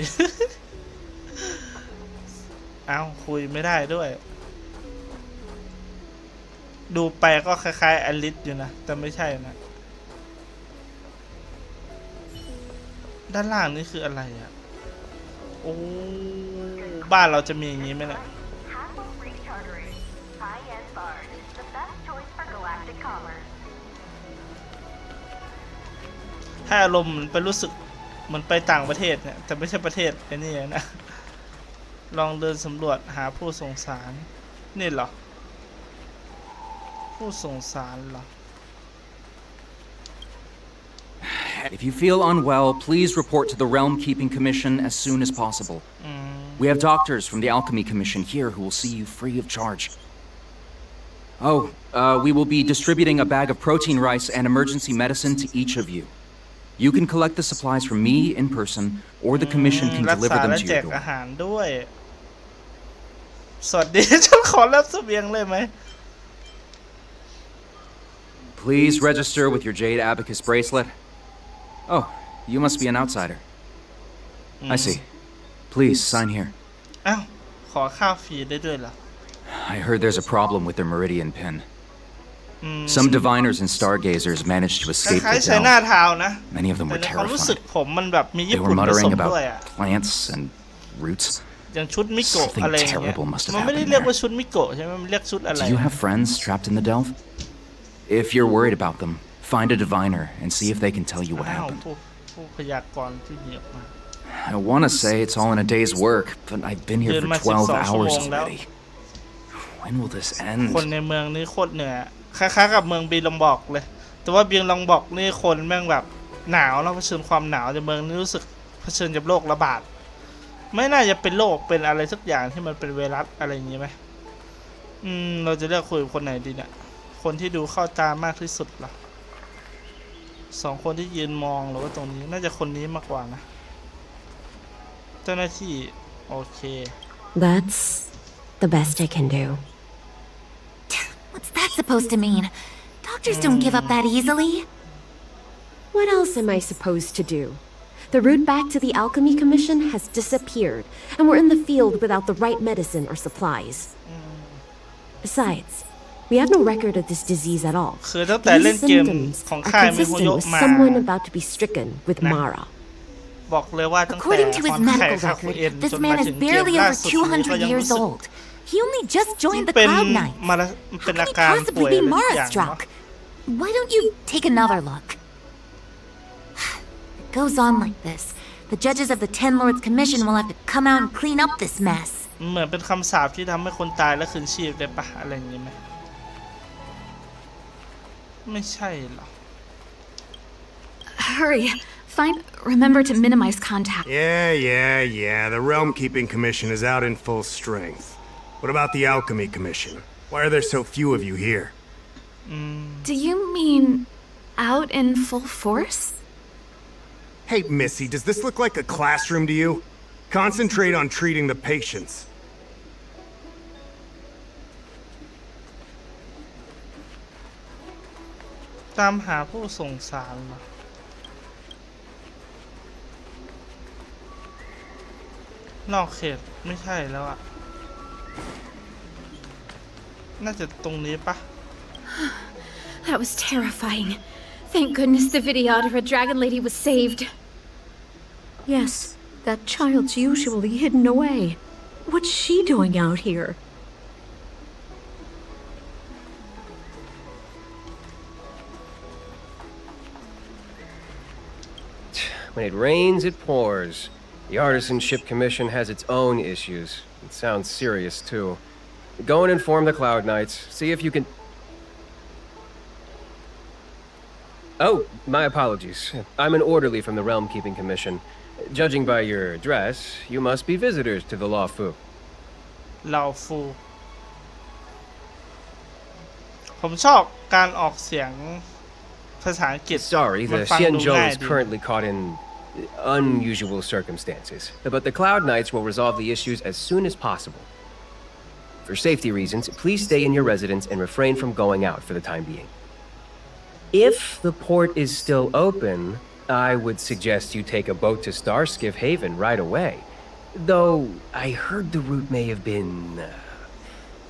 เอาคุยไม่ได้ด้วยดูไปก็คล้ายๆอลิสอยู่นะแต่ไม่ใช่นะด้านล่างนี่คืออะไรอ่ะโอ้บ้านเราจะมีอย่างนี้ไหมเนี่ยให้อารมณ์มันไปรู้สึกมันไปต่างประเทศเนี่ยแต่ไม่ใช่ประเทศไอ้นี่นะลองเดินสำรวจหาผู้ส่งสารนี่เหรอผู้ส่งสารเหรอ If you feel unwell, please report to the Realm Keeping Commission as soon as possible. We have doctors from the Alchemy Commission here who will see you free of charge. Oh, we will be distributing a bag of protein rice and emergency medicine to each of you. You can collect the supplies from me in person, or the Commission can deliver them to your door. อาหารด้วยสวัสดีฉันขอรับเสบียงเลยไหม Please register with your Jade Abacus bracelet. Oh, you must be an outsider. I see. Please sign here. อ้าวขอข้าวฟรีได้ด้วยเหรอ I heard there's a problem with their meridian pin. Some diviners and stargazers managed to escape the delve. Many of them were terrified. They were muttering about plants and roots. อย่างชุดมิโกะอะไรอย่างเงี้ยมันไม่ได้เรียกว่าชุดมิโกะใช่ไหมมันเรียกชุดอะไร Do you have friends trapped in the delve? If you're worried about them, find a diviner and see if they can tell you what happened. ผู้พยากรณ์ที่มีออกมา I want to say it's all in a day's work, but I've been here for 12 hours already. When will this end? คนในเมืองนี้โคตรเหนื่อยคล้ายๆกับเมืองบีลองบอกเลยแต่ว่าบีลองบอกนี่คนแม่งแบบหนาวแล้วเผชิญความหนาวในเมืองนี้รู้สึกเผชิญกับโรคระบาดไม่น่าจะเป็นโรคเป็นอะไรสักอย่างที่มันเป็นไวรัสอะไรอย่างงี้ไหมเราจะเลือกคุยกับคนไหนดีเนี่ยคนที่ดูเข้าตามากที่สุดล่ะสองคนที่ยืนมองหรือว่าตรงนี้น่าจะคนนี้มากกว่านะเจ้าหน้าที่โอเค That's the best I can do. What's that supposed to mean? Doctors don't give up that easily. What else am I supposed to do? The route back to the Alchemy Commission has disappeared, and we're in the field without the right medicine or supplies. Besides, we have no record of this disease at all. These symptoms are consistent with someone about to be stricken with Mara. According to his medical record, this man is barely over 200 years old. He only just joined the Cloud Knights. How can he possibly be Mara-struck? Why don't you take another look? It goes on like this. The judges of the Ten Lords Commission will have to come out and clean up this mess. เหมือนเป็นคำสาปที่ทำให้คนตายและคืนชีพได้ปะอะไรอย่างนี้ไหมไม่ใช่หรอ Hurry. Remember to minimize contact. Yeah. The Realm Keeping Commission is out in full strength. What about the Alchemy Commission? Why are there so few of you here? Do you mean out in full force? Hey, Missy, does this look like a classroom to you? Concentrate on treating the patients. Tam หาผู้ส่งสารเหรอนอกเขตไม่ใช่แล้วอะน่าจะตรงนี้ปะ That was terrifying. Thank goodness the Vidyadhara Dragon Lady was saved. Yes, that child's usually hidden away. What's she doing out here? When it rains, it pours. The Artisanship Commission has its own issues. It sounds serious, too. Go and inform the Cloud Knights. See if you can... Oh, my apologies. I'm an orderly from the Realm Keeping Commission. Judging by your dress, you must be visitors to the Law Fu. เหล่าฟูผมชอบการออกเสียงภาษาอังกฤษ Sorry, มัน the ฟังดู Xianzhou ง่าย is ดี currently caught in unusual circumstances, but the Cloud Knights will resolve the issues as soon as possible. For safety reasons, please stay in your residence and refrain from going out for the time being. If the port is still open, I would suggest you take a boat to Starskiff Haven right away. Though I heard the route may have been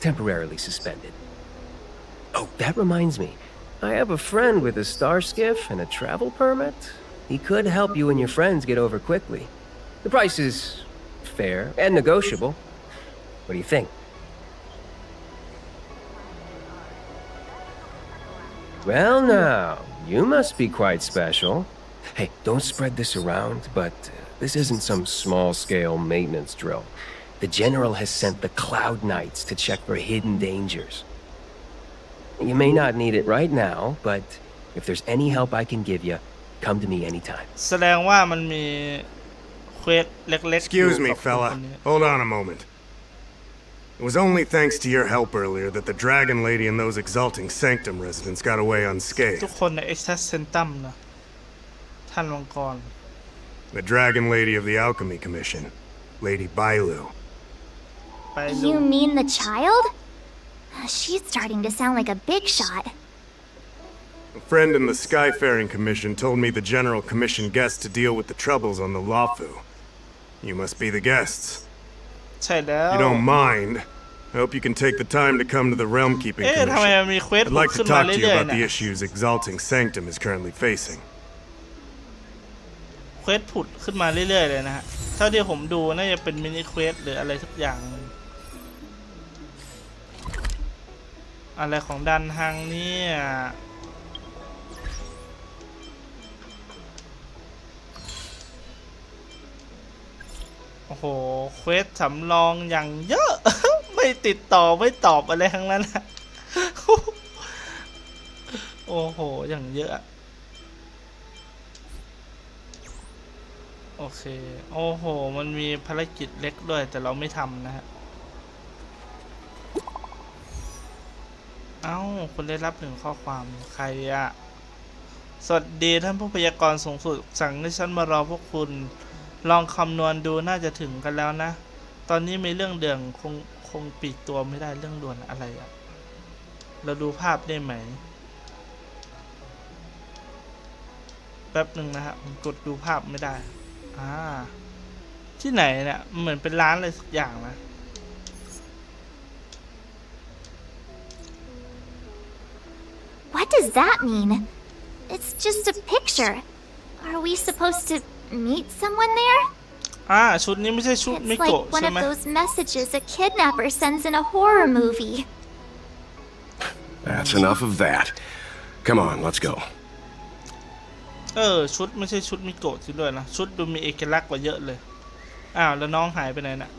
temporarily suspended. Oh, that reminds me. I have a friend with a Starskiff and a travel permit. He could help you and your friends get over quickly. The price is fair and negotiable. What do you think? Well, now, you must be quite special. Hey, don't spread this around, but this isn't some small-scale maintenance drill. The General has sent the Cloud Knights to check for hidden dangers. You may not need it right now, but if there's any help I can give you, come to me anytime. แสดงว่ามันมีเควสเล็กๆ Excuse อยู่ me, กับคน fella. นี้ Hold on a moment. It was only thanks to your help earlier that the Dragon Lady and those exalting Sanctum residents got away ทุก unscathed. คนใน Excess Centum นะท่านมังกร The Dragon Lady of the Alchemy Commission, Lady Bailu. ไป You mean the child? She's starting to sound like a big shot. A friend in the Skyfaring Commission told me the General commissioned guests to deal with the troubles on the Lafu. You must be the guests. ใช่แล้ว You don't mind. I hope you can take the time to come to the Realm Keeping เอ๊ะทำไม Commission. มันมีเควส I'd like ขึ้ to นมา talk to you เรื่อย about ๆ the นะ issues Exalting Sanctum is currently facing. เควสผุดขึ้นมาเรื่อยๆเลยนะฮะเท่าที่ผมดูน่าจะเป็นมินิเควสหรืออะไรสักอย่างอะไรของดันฮังเนี่ยโอ้โหเควสสำรองอย่างเยอะ ไม่ติดต่อไม่ตอบอะไรทั้งนั้น โอ้โหอย่างเยอะโอเคโอ้โหมันมีภารกิจเล็กด้วยแต่เราไม่ทำนะฮะเอ้าคุณได้รับ1ข้อความใครอะสวัสดีท่านผู้พยากรณ์สูงสุดสั่งให้ฉันมารอพวกคุณลองคำนวณดูน่าจะถึงกันแล้วนะตอนนี้มีเรื่องเดือดคงปีกตัวไม่ได้เรื่องด่วนอะไรอะเราดูภาพได้ไหมแป๊บหนึ่งนะฮะผมกดดูภาพไม่ได้ที่ไหนเนี่ยเหมือนเป็นร้านอะไรสักอย่างนะ What does that mean? It's just a picture. Are we supposed to meet someone there? ชุดนี้ไม่ใช่ชุดมิ It's โกะ like one ใช่ of ไหม those messages a kidnapper sends in a horror movie. That's enough of that. Come on, let's go. ชุดไม่ใช่ชุดมิโกะจริงด้วยนะชุดดูมีเอกลักษณ์กว่าเยอะเลยแล้วน้องหายไปไหนน่ะ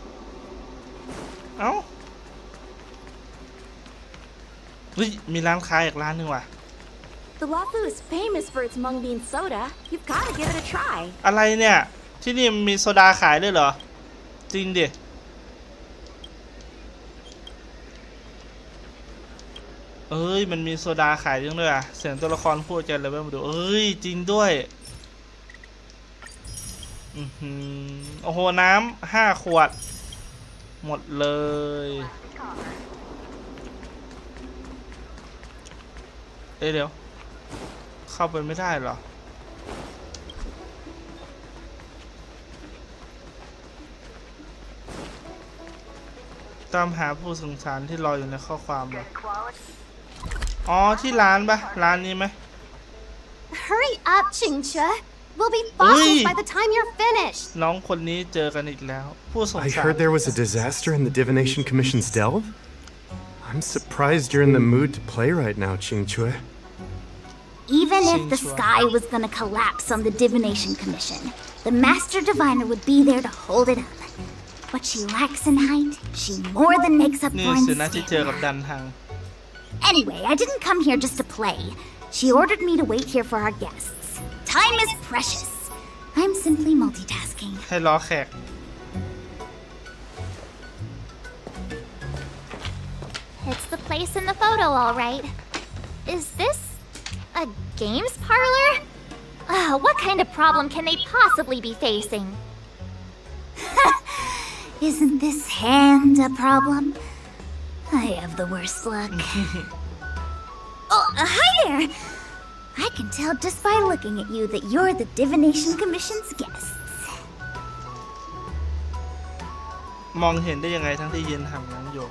มีร้านค้าอีกร้านนึงว่ะ The Lafu is famous for its mung bean soda. You've got to give it a try. อะไรเนี่ยที่นี่มีโซดาขายด้วยเหรอจริงดิมันมีโซดาขายจริงด้วยเสียงตัวละครพูดกันเลยมาดูจริงด้วยโอ้โหน้ำ5 ขวดหมดเลยเดี๋ยวเข้าไปไม่ได้เหรอตามหาผู้สงสารที่รออยู่ในข้อความเหรอที่ร้านปะร้านนี้ไหม Hurry up, Chingcha. We'll be fossils by the time you're finished. น้องคนนี้เจอกันอีกแล้วผู้สงสาร I heard there was a disaster in the Divination Commission's delve. I'm surprised you're in the mood to play right now, Qingchue. Even if the sky was gonna collapse on the Divination Commission, the Master Diviner would be there to hold it up. What she lacks in height, she more than makes up for in skill. Anyway, I didn't come here just to play. She ordered me to wait here for our guests. Time is precious. I'm simply multitasking. ให้รอแขก It's the place in the photo, all right. Is this a games parlor? What kind of problem can they possibly be facing? Isn't this hand a problem? I have the worst luck. Oh, hi there! I can tell just by looking at you that you're the Divination Commission's guests. มองเห็นได้ยังไงทั้งที่ยืนห่างนั้นอยู่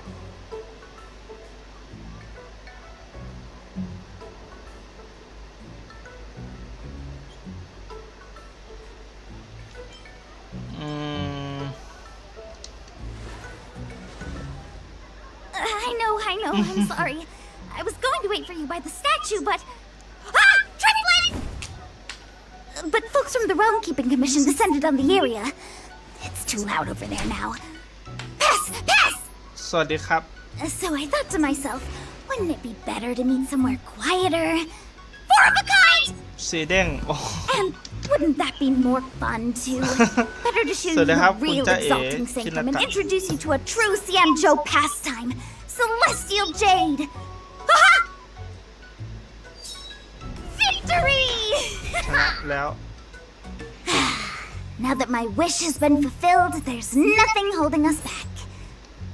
I know, I'm sorry. I was going to wait for you by the statue, but... Ah! Traffic light! But folks from the Realm Keeping Commission descended on the area. It's too loud over there now. Pass! Pass! สวัสดีครับ So I thought to myself, wouldn't it be better to meet somewhere quieter? Four of a kind! สีแดง And wouldn't that be more fun too? Better to show you a real exalting sanctum and introduce you to a true Xianzhou pastime. Celestial Jade! Haha! Victory! ชนะแล้ว Now that my wish has been fulfilled, there's nothing holding us back.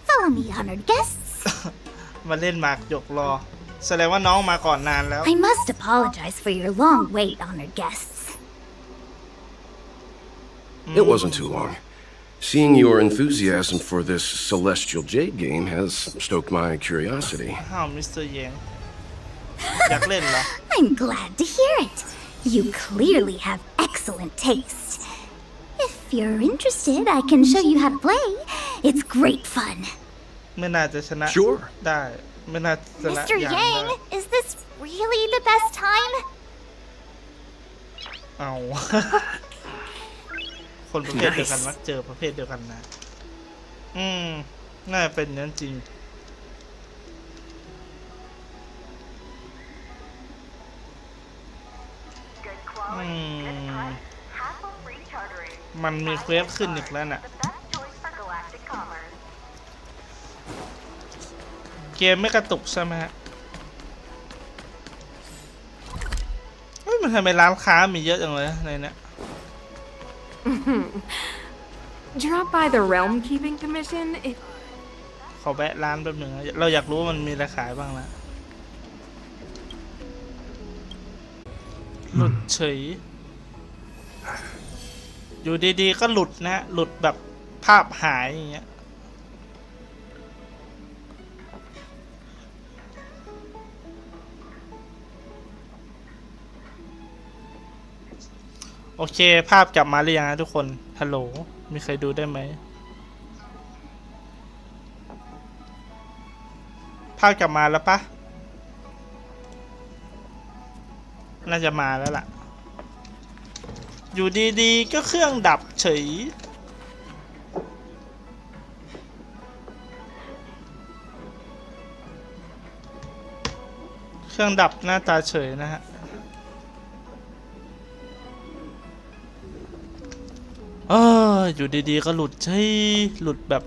Follow me, honored guests. มาเล่นหมากหยกรอแสดงว่าน้องมาก่อนนานแล้ว I must apologize for your long wait, honored guests. It wasn't too long. Seeing your enthusiasm for this Celestial Jade game has stoked my curiosity. อ้าวมิสเตอร์เยงอยากเล่นเหรอ I'm glad to hear it. You clearly have excellent taste. If you're interested, I can show you how to play. It's great fun. ไม่น่าจะชนะ Sure. ได้ไม่น่าจะชนะ Mr. อย่าง Yang, ได้ is this really the best time? เอา คนประเภทเดียวกันมักเจอประเภทเดียวกันนะน่าจะเป็นนั้นจริงมันมีเควสขึ้นอีกแล้วน่ะเกมไม่กระตุกใช่ไหมฮะมันทำไมร้านค้ามีเยอะจังเลยในนี้ Drop by the Realm Keeping Commission if ขอแวะร้านแป๊บหนึ่งเราอยากรู้ว่ามันมีอะไรขายบ้างนะหลุดเฉยอยู่ดีๆก็หลุดนะหลุดแบบภาพหายอย่างเงี้ยโอเคภาพกลับมาหรือยังทุกคนฮัลโหลมีใครดูได้ไหมภาพกลับมาแล้วปะน่าจะมาแล้วล่ะอยู่ดีๆก็เครื่องดับเฉยเครื่องดับหน้าตาเฉยนะฮะอยู่ดีๆก็หลุดใช่หลุดแบบ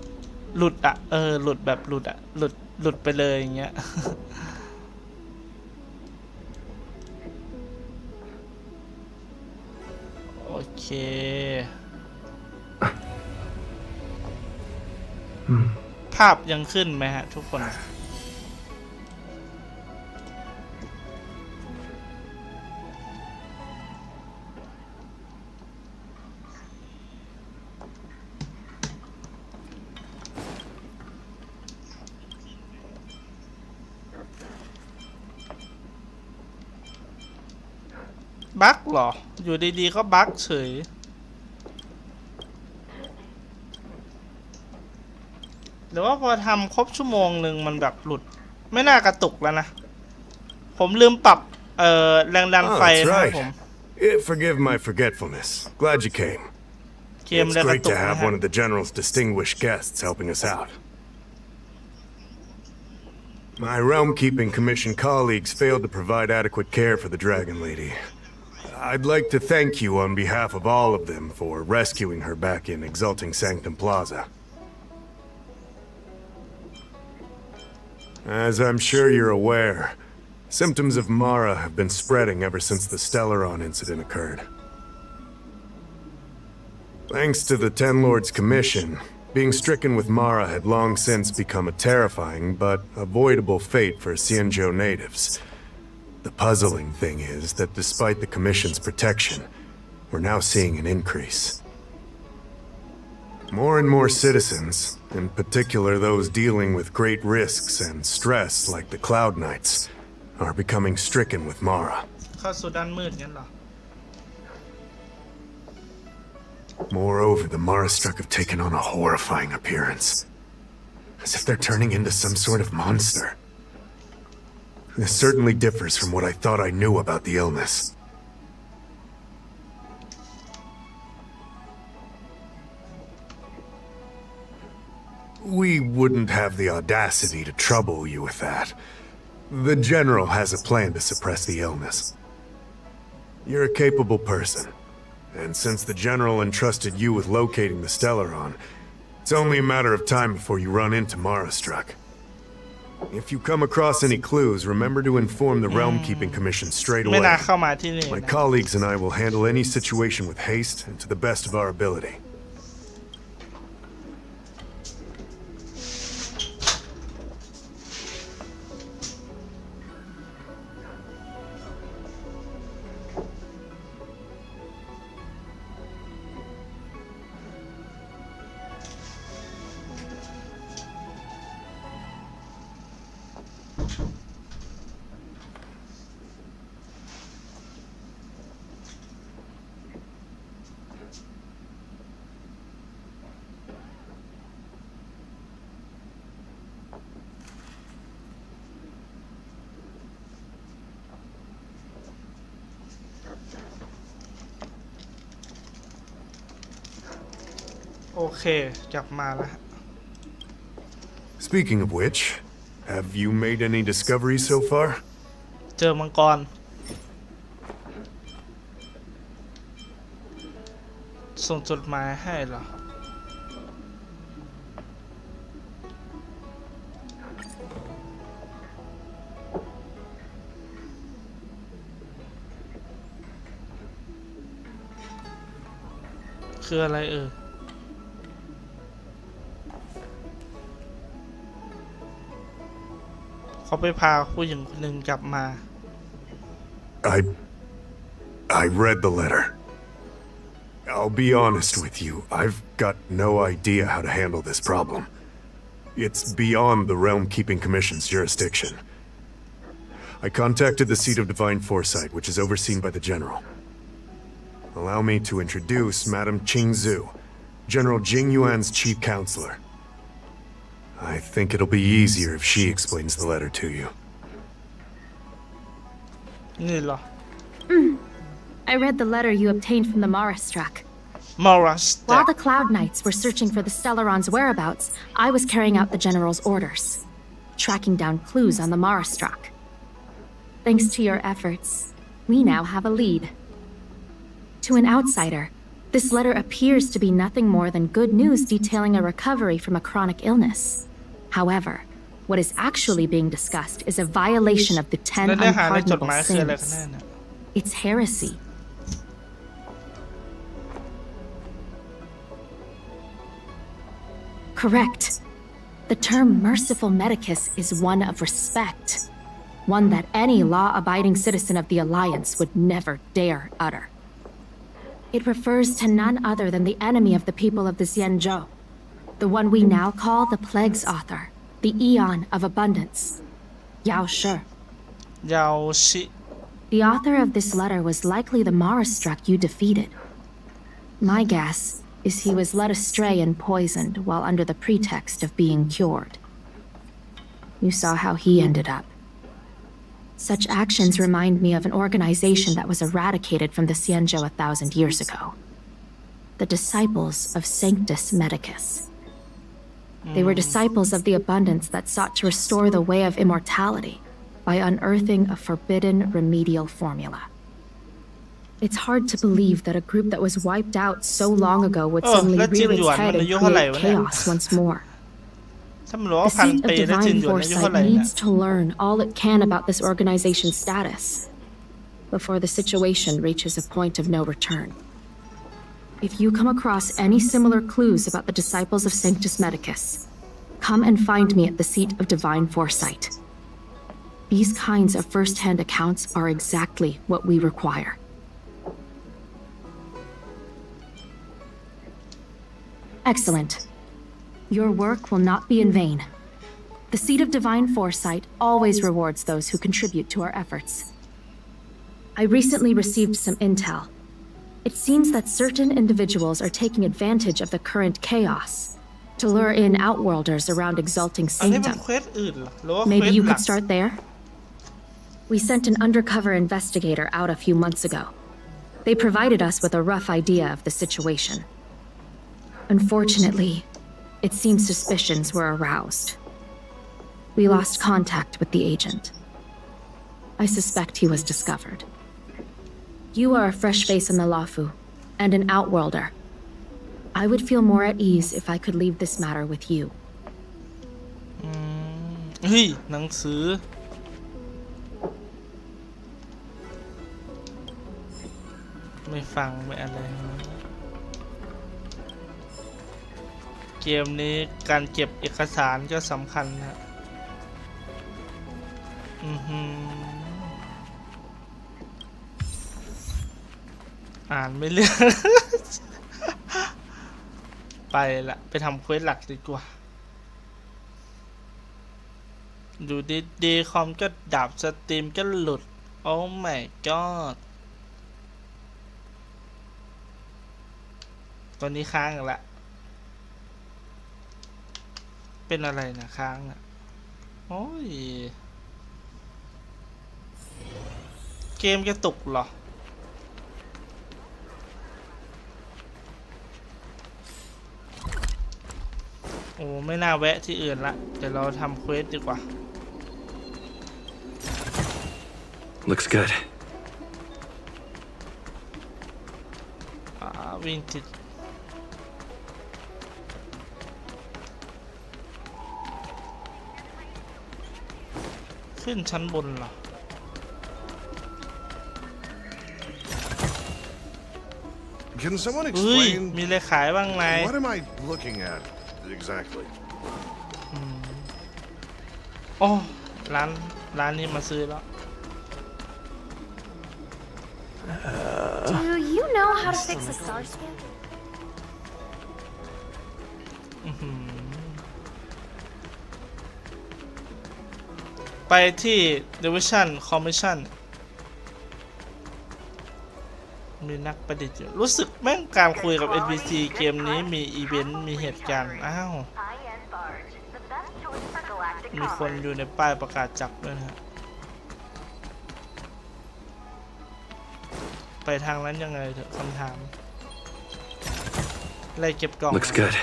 หลุดอ่ะหลุดแบบหลุดอ่ะหลุดไปเลยอย่างเงี้ยโอเคภาพยังขึ้นไหมฮะทุกคนบั๊กเหรออยู่ดีๆก็บั๊กเฉยหรือว่าพอทำครบชั่วโมงหนึ่งมันแบบหลุดไม่น่ากระตุกแล้วนะผมลืมปรับแรงดันไฟนะครับผม Forgive my forgetfulness. Glad you came. It's great to have one of the General's distinguished guests helping us out. My Realm Keeping Commission colleagues failed to provide adequate care for the Dragon Lady. I'd like to thank you on behalf of all of them for rescuing her back in Exalting Sanctum Plaza. As I'm sure you're aware, symptoms of Mara have been spreading ever since the Stellaron incident occurred. Thanks to the Ten Lords Commission, being stricken with Mara had long since become a terrifying but avoidable fate for Xianzhou natives. The puzzling thing is that despite the Commission's protection, we're now seeing an increase. More and more citizens, in particular those dealing with great risks and stress like the Cloud Knights, are becoming stricken with Mara. เข้าสู่ด้านมืดงั้นเหรอ Moreover, the Mara-struck have taken on a horrifying appearance. As if they're turning into some sort of monster. This certainly differs from what I thought I knew about the illness. We wouldn't have the audacity to trouble you with that. The General has a plan to suppress the illness. You're a capable person, and since the General entrusted you with locating the Stellaron, it's only a matter of time before you run into Mara-struck. If you come across any clues, remember to inform the Realm Keeping Commission straight ไม่ away. น่าเข้ามาที่นี่ My นะ colleagues and I will handle any situation with haste and to the best of our ability. โอเคกลับมาแล้ว Speaking of which, have you made any discoveries so far? เจอมังกรส่งจดหมายให้เหรอคืออะไรเขาไปพาผู้หญิงคนหนึ่งกลับมา I read the letter. I'll be honest with you, I've got no idea how to handle this problem. It's beyond the Realm Keeping Commission's jurisdiction. I contacted the seat of Divine Foresight, which is overseen by the General. Allow me to introduce Madam Qingzhu, General Jing Yuan's chief counselor. I think it'll be easier if she explains the letter to you. นี่เหรอ I read the letter you obtained from the Mara-struck. Mara-struck While the Cloud Knights were searching for the Stellaron's whereabouts, I was carrying out the General's orders, tracking down clues on the Mara-struck. Thanks to your efforts, we now have a lead. To an outsider, this letter appears to be nothing more than good news detailing a recovery from a chronic illness. However, what is actually being discussed is a violation of the 10 unpardonable sins. It's heresy. Correct. The term merciful medicus is one of respect, one that any law-abiding citizen of the Alliance would never dare utter. It refers to none other than the enemy of the people of the Xianzhou, the one we now call the Plague's author, the Eon of Abundance, Yao Shi. Yao Shi. The author of this letter was likely the Mara-struck you defeated. My guess is he was led astray and poisoned while under the pretext of being cured. You saw how he ended up. Such actions remind me of an organization that was eradicated from the Xianzhou 1,000 years ago. The Disciples of Sanctus Medicus. They were disciples of the abundance that sought to restore the way of immortality by unearthing a forbidden remedial formula. It's hard to believe that a group that was wiped out so long ago would suddenly rear its head and create chaos once more. The seat of divine foresight needs to learn all it can about this organization's status before the situation reaches a point of no return. If you come across any similar clues about the disciples of Sanctus Medicus, come and find me at the seat of divine foresight. These kinds of first-hand accounts are exactly what we require. Excellent. Your work will not be in vain. The seat of divine foresight always rewards those who contribute to our efforts. I recently received some intel. It seems that certain individuals are taking advantage of the current chaos to lure in outworlders around exalting sanctum. Maybe you could start there? We sent an undercover investigator out a few months ago. They provided us with a rough idea of the situation. Unfortunately, it seems suspicions were aroused. We lost contact with the agent. I suspect he was discovered. You are a fresh face in the Lafu, and an outworlder. I would feel more at ease if I could leave this matter with you. เฮ้ยหนังสือไม่ฟังไม่อะไรเกมนี้การเก็บเอกสารก็สำคัญนะอ่านไม่เรื่อง ไปละไปทำเควสหลักดีกว่าดูดีๆคอมก็ดับสตรีมก็หลุดโอ้ my god ตอนนี้ค้างละเป็นอะไรนะค้างอ่ะโอ้ยเกมจะตกเหรอโอ้ไม่น่าแวะที่อื่นละเดี๋ยวเราทำเควสดีกว่า Looks good. วิ่งติดขึ้นชั้นบนเหรอ Can someone explain มีอะไรขายบ้างไหม What am I looking at exactly? โอ้ร้านนี้มาซื้อแล้ว Do you know how to fix a star scan? ไปที่ Division Commission มีนักประดิษฐ์อยู่รู้สึกแม่งการคุยกับ NPC เกมนี้มีอีเวนต์มีเหตุการณ์อ้าวมีคนอยู่ในป้ายประกาศจับด้วยนะฮะไปทางนั้นยังไงเถอะคำถามไล่เก็บกล่อง Looks good.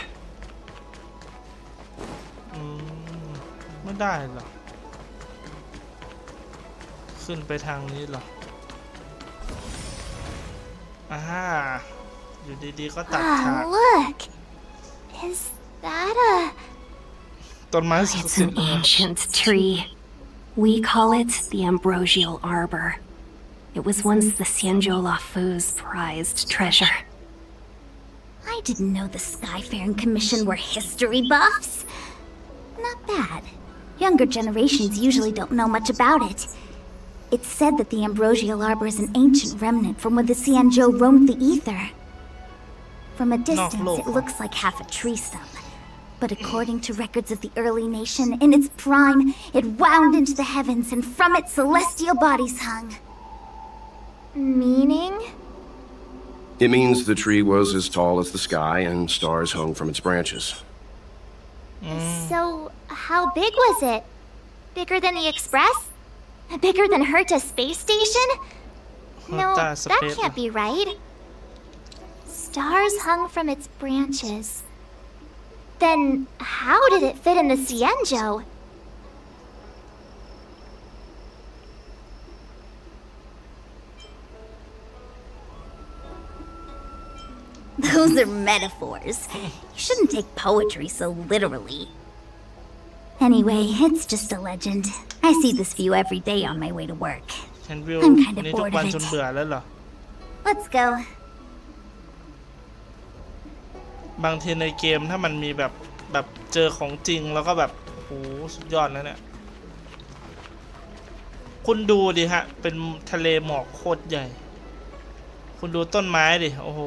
ไม่ได้หรอขึ้นไปทางนี้หรออยู่ดีๆก็ตัดฉาก Look! Is that a... ต้นไม้ศักดิ์ It's สิท an ธิ์ ancient tree. We call it the Ambrosial Arbor. It was once the Xianzhou Lafu's prized treasure. I didn't know the Skyfaring Commission were history buffs. Not bad. Younger generations usually don't know much about it. It's said that the Ambrosial Arbor is an ancient remnant from when the Xianzhou roamed the ether. From a distance, it looks like half a tree stump. But according to records of the early nation, in its prime, it wound into the heavens and from it celestial bodies hung. Meaning? It means the tree was as tall as the sky and stars hung from its branches. So, how big was it? Bigger than the Express? Bigger than Herta Space Station? No, that can't be right. Stars hung from its branches. Then, how did it fit in the Xianzhou? Those are metaphors. You shouldn't take poetry so literally. Anyway, it's just a legend. I see this view every day on my way to work. เห็นวิว I'm kind of นี้ทุก bored วัน of จน it. เบื่อแล้วเหรอ Let's go. บางทีในเกมถ้ามันมีแบบเจอของจริงแล้วก็แบบโอ้สุดยอดแล้วเนี่ยคุณดูดิฮะเป็นทะเลหมอกโคตรใหญ่คุณดูต้นไม้ดิโอ้โห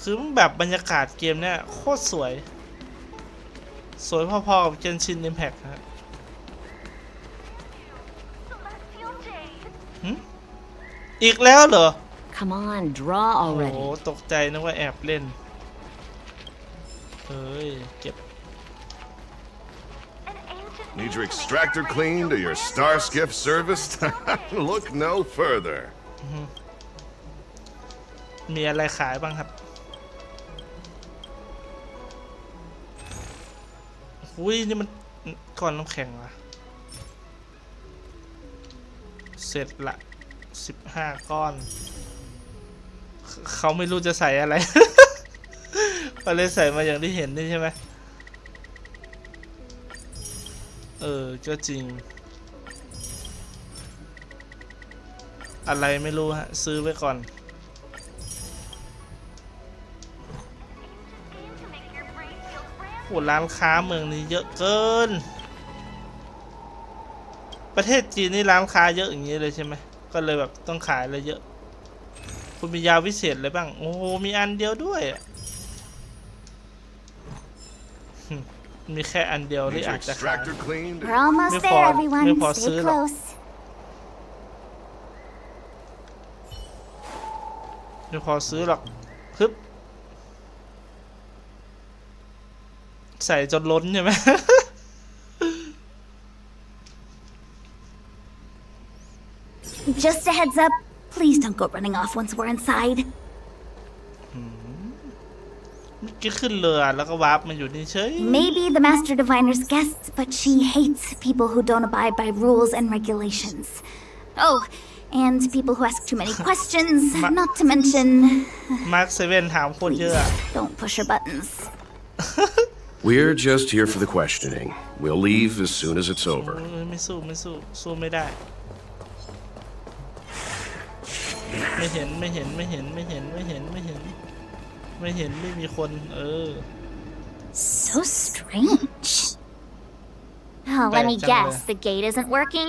คือแบบบรรยากาศเกมเนี่ยโคตรสวยพอๆกับเกนชิน Impact ฮะอีกแล้วเหรอ Come on, draw โอ้โห already. ตกใจนึกว่าแอบเล่นเฮ้ยเก็บ Need your extractor cleaned or your star skiff serviced? Look no further. มีอะไรขายบ้างครับอุ้ยนี่มันก้อนน้ำแข็งวะเสร็จละ15 ก้อนเขาไม่รู้จะใส่อะไร ก็เลยใส่มาอย่างที่เห็นนี่ใช่ไหมก็จริงอะไรไม่รู้ฮะซื้อไว้ก่อนโหร้านค้าเมืองนี้เยอะเกินประเทศจีนนี่ร้านค้าเยอะอย่างนี้เลยใช่ไหมก็เลยแบบต้องขายอะไรเยอะคุณมียาวิเศษอะไรบ้างโอ้โหมีอันเดียวด้วยมีแค่อันเดียวที่อาจจะขาย We're almost there, everyone. Stay close. ไม่พอซื้อหรอกฮึบใส่จนล้นใช่ไหม Just a heads up. Please don't go running off once we're inside. ก็ขึ้นเรือแล้วก็วาร์ปมาอยู่นี่เฉย Maybe the Master Diviner's guest, but she hates people who don't abide by rules and regulations. Oh, and people who ask too many questions, not to mention... Mark 7 ถามคนเยอะ Don't push her buttons. We're just here for the questioning. We'll leave as soon as it's over. ไม่สู้ไม่ได้ไม่เห็นไม่มีคน So strange. Oh, let me guess. The gate isn't working?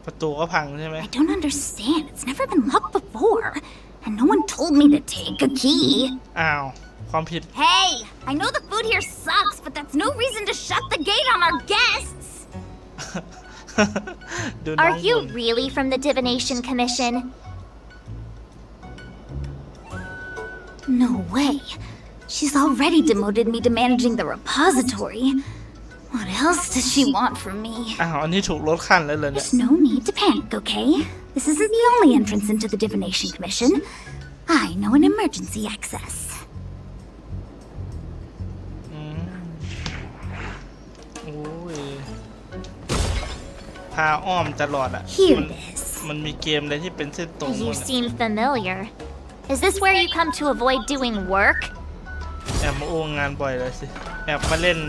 ประตูก็พังใช่ไหม I don't understand. It's never been locked before. And no one told me to take a key. อ้าวความผิด Hey, I know the food here sucks, but that's no reason to shut the gate on our guests. Are you really from the Divination Commission? No way. She's already demoted me to managing the repository. What else does she want from me? อ้าวอันนี้ถูกลดขั้นแล้วเลยเนี่ย There's no need to panic, okay? This isn't the only entrance into the Divination Commission. I know an emergency access. โอ้ยพาอ้อมตลอดอ่ะ Here it is. มันมีเกมอะไรที่เป็นเส้นตรง You seem familiar. Is this where you come to avoid doing work? แอบมาโอ้งานบ่อยเลยสิแอบมาเล่น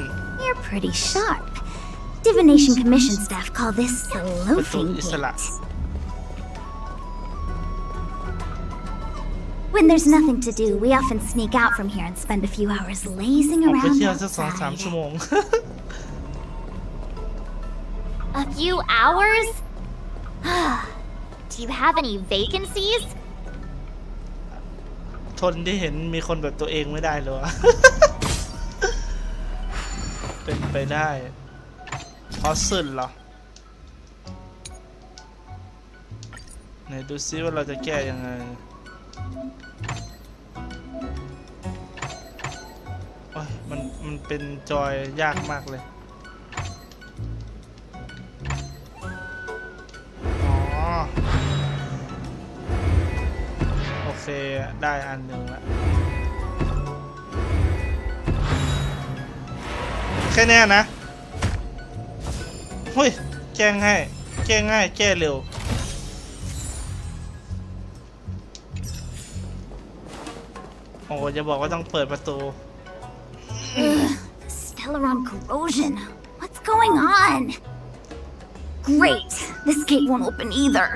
You're pretty sharp. Divination Commission staff call this the ประตู loafing อิสระ gate. When there's nothing to do, we often sneak out from here and spend a few hours lazing ออกไป around เที่ยวสัก 2-3 outside. ชั่วโมง A few hours? Do you have any vacancies? ทนที่เห็นมีคนแบบตัวเองไม่ได้เลยวะ เป็นไปได้พอสึ่นเหรอไหนดูซิว่าเราจะแก้ยังไงโอ้ยมันเป็นจอยยากมากเลยอ๋อโอเคได้อันหนึ่งละแค่นี้นะเฮ้ยแก้ง่ายแก้เร็วโอ้จะบอกว่าต้องเปิดประตู Stellaron corrosion. What's going on? Great. This gate won't open either.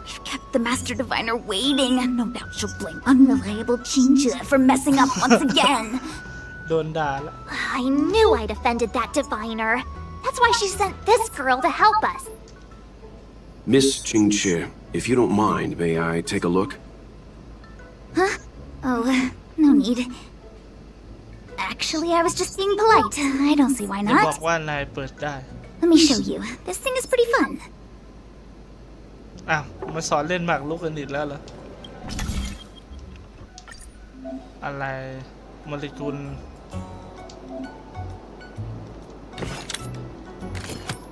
We've kept the Master Diviner waiting. No doubt she'll blame unreliable Chincha for messing up once again. โดนด่าละ I knew I'd offended that diviner. That's why she sent this girl to help us. Miss Qingqi, if you don't mind, may I take a look? Huh? Oh, no need. Actually, I was just being polite. I don't see why จะบอ not. กว่านายเปิดได้ Let me show you. This thing is pretty fun. อ้าวมาสอนเล่นหมากรุกกันอีกแล้วเหรออะไรโมเลกุล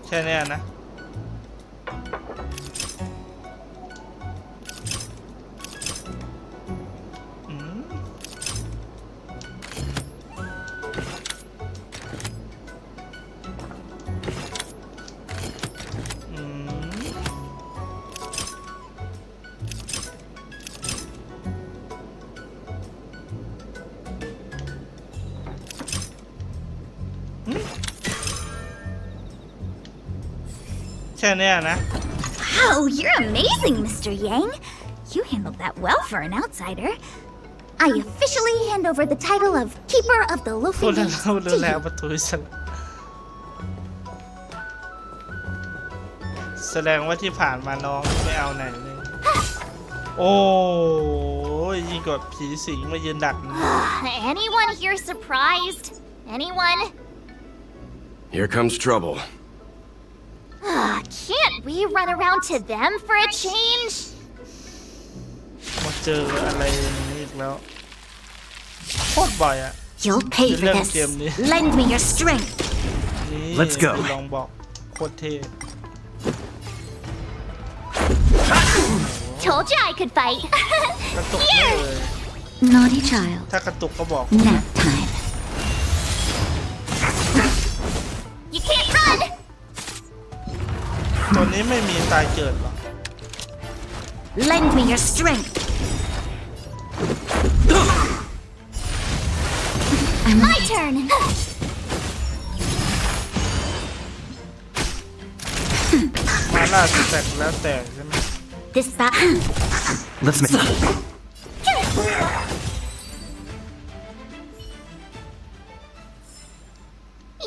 แค่นี้นะแค่นี้นะ Wow, you're amazing, Mr. Yang. You handled that well for an outsider. I officially hand over the title of Keeper of the พูด Loafing แล้ว Gate พูด to แล้ว you. ประตูสละแสดงว่าที่ผ่านมาน้องไม่เอาไหนเลยโอ้ยยิ่งกว่าผีสิงมายืนดักนะ Anyone here surprised? Anyone? Here comes trouble. Can't we run around to them for a change? มาเจออะไรอย่างนี้อีกแล้วโคตรบ่อยอะ You'll pay for เรื่อง this. เกมนี้ Lend me your strength. นี่ Let's go ลองบอกโคตรเท่ Told you I could fight. กระตุกไม่เลย Naughty child. ถ้ากระตุกก็บอก Nap time. You can't run. ตัวนี้ไม่มีตายเกิดหรอก Lend me your strength. My turn. มาล่าสแต็กแล้วแต่ใช่ไหม This bat. Let's make.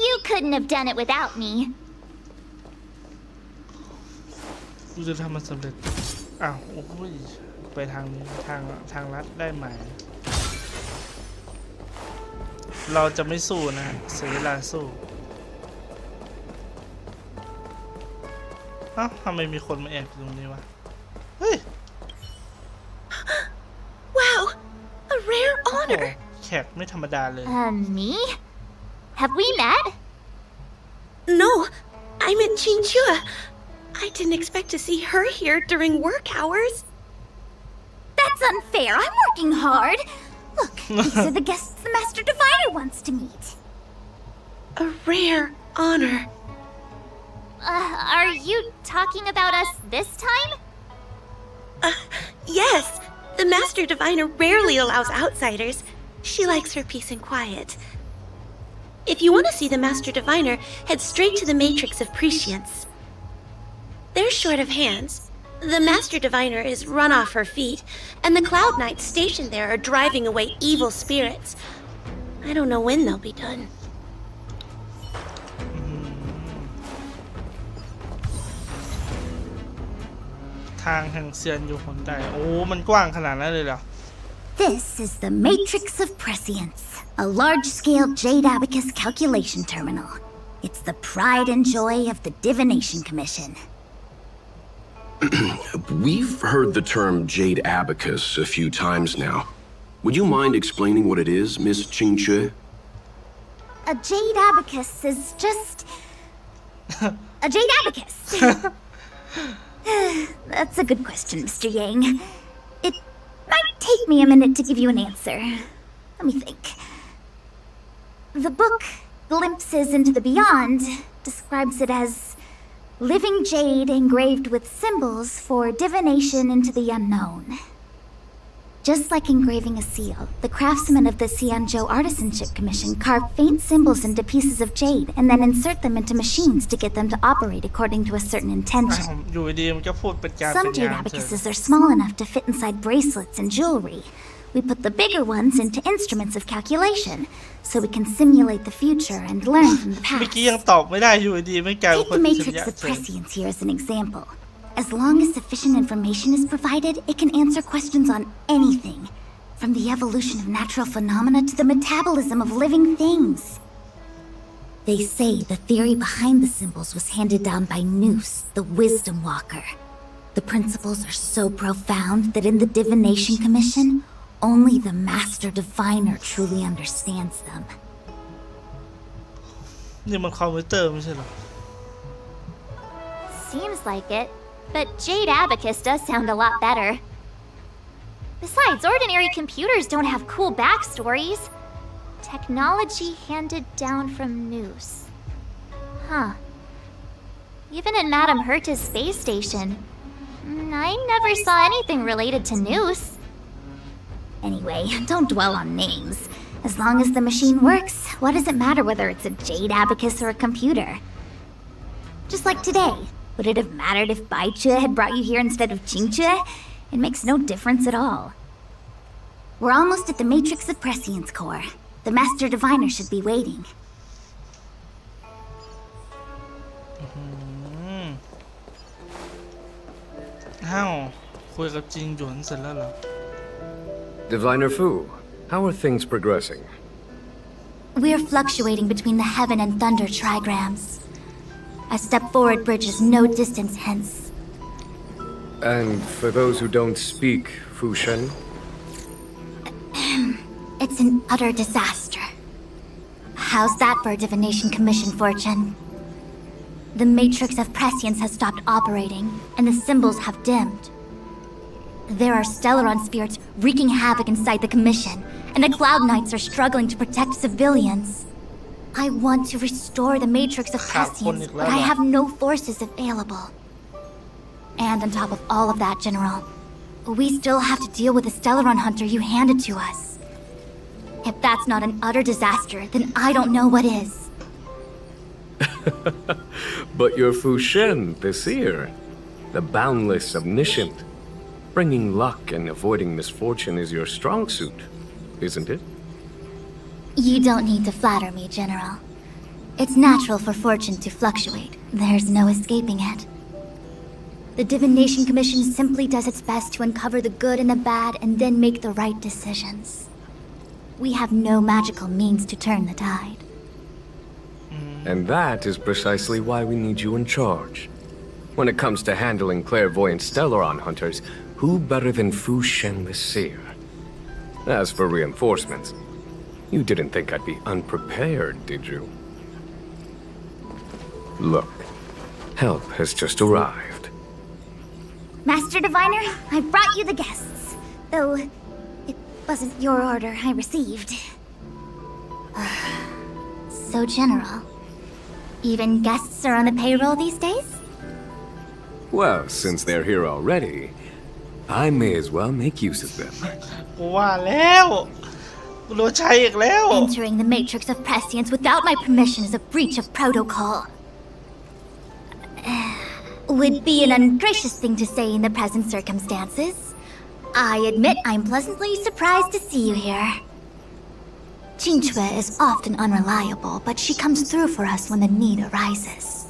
You couldn't have done it without me. กูจะทำมันสำเร็จอ้าวโอ้ยไปทางนี้ทางลัดได้ไหมเราจะไม่สู้นะเสียเวลาสู้เอ้าทำไมมีคนมาแอบอยู่ตรงนี้วะเฮ้ย Wow, a rare โอ้ honor. แขกไม่ธรรมดาเลย Me? Have we met? No, I meant Chinchua. I didn't expect to see her here during work hours. That's unfair. I'm working hard. Look, these are the guests the Master Diviner wants to meet. A rare honor. Are you talking about us this time? Yes, the Master Diviner rarely allows outsiders. She likes her peace and quiet. If you want to see the Master Diviner, head straight to the Matrix of Prescience. They're short of hands. The Master Diviner is run off her feet, and the Cloud Knights stationed there are driving away evil spirits. I don't know when they'll be done. ทางแห่งเซียนอยู่คนใดโอ้มันกว้างขนาดนั้นเลยเหรอ This is the Matrix of Prescience, a large-scale Jade Abacus calculation terminal. It's the pride and joy of the Divination Commission. We've heard the term Jade Abacus a few times now. Would you mind explaining what it is, Miss Qingqi? A Jade Abacus is just... a Jade Abacus. That's a good question, Mr. Yang. It might take me a minute to give you an answer. Let me think. The book, Glimpses into the Beyond, describes it as living jade engraved with symbols for divination into the unknown. Just like engraving a seal, the craftsmen of the Xianzhou Artisanship Commission carve faint symbols into pieces of jade and then insert them into machines to get them to operate according to a certain intention. Some jade abacuses are small enough to fit inside bracelets and jewelry. We put the bigger ones into instruments of calculation, so we can simulate the future and learn from the past. Take the matrix of prescience here as an example. As long as sufficient information is provided, it can answer questions on anything, from the evolution of natural phenomena to the metabolism of living things. They say the theory behind the symbols was handed down by Nous, the Wisdom Walker. The principles are so profound that in the Divination Commission, only the Master Diviner truly understands them. นี่มันคอมพิวเตอร์ไม่ใช่หรอ Seems like it, but Jade Abacus does sound a lot better. Besides, ordinary computers don't have cool backstories. Technology handed down from Nous. Huh. Even in Madame Herta's space station, I never saw anything related to Nous. Anyway, don't dwell on names. As long as the machine works, what does it matter whether it's a jade abacus or a computer? Just like today, would it have mattered if Baichue had brought you here instead of Qingchue? It makes no difference at all. We're almost at the matrix of prescience core. The Master Diviner should be waiting. Diviner Fu, how are things progressing? We're fluctuating between the heaven and thunder trigrams. A step forward bridges no distance hence. And for those who don't speak Fu Shen? It's an utter disaster. How's that for a Divination Commission fortune? The matrix of prescience has stopped operating, and the symbols have dimmed. There are Stellaron spirits wreaking havoc inside the Commission, and the Cloud Knights are struggling to protect civilians. I want to restore the matrix of prescience, but I have no forces available. And on top of all of that, General, we still have to deal with the Stellaron hunter you handed to us. If that's not an utter disaster, then I don't know what is. But you're Fu Shen, the seer, the boundless omniscient. Bringing luck and avoiding misfortune is your strong suit, isn't it? You don't need to flatter me, General. It's natural for fortune to fluctuate. There's no escaping it. The Divination Commission simply does its best to uncover the good and the bad and then make the right decisions. We have no magical means to turn the tide. And that is precisely why we need you in charge. When it comes to handling clairvoyant Stellaron hunters, who better than Fu Shen the Seer? As for reinforcements, you didn't think I'd be unprepared, did you? Look, help has just arrived. Master Diviner, I brought you the guests. Though, it wasn't your order I received. So general. Even guests are on the payroll these days? Well, since they're here already, I may as well make use of them. Entering the matrix of prescience without my permission is a breach of protocol. Would be an ungracious thing to say in the present circumstances. I admit I'm pleasantly surprised to see you here. Qingchue is often unreliable, but she comes through for us when the need arises.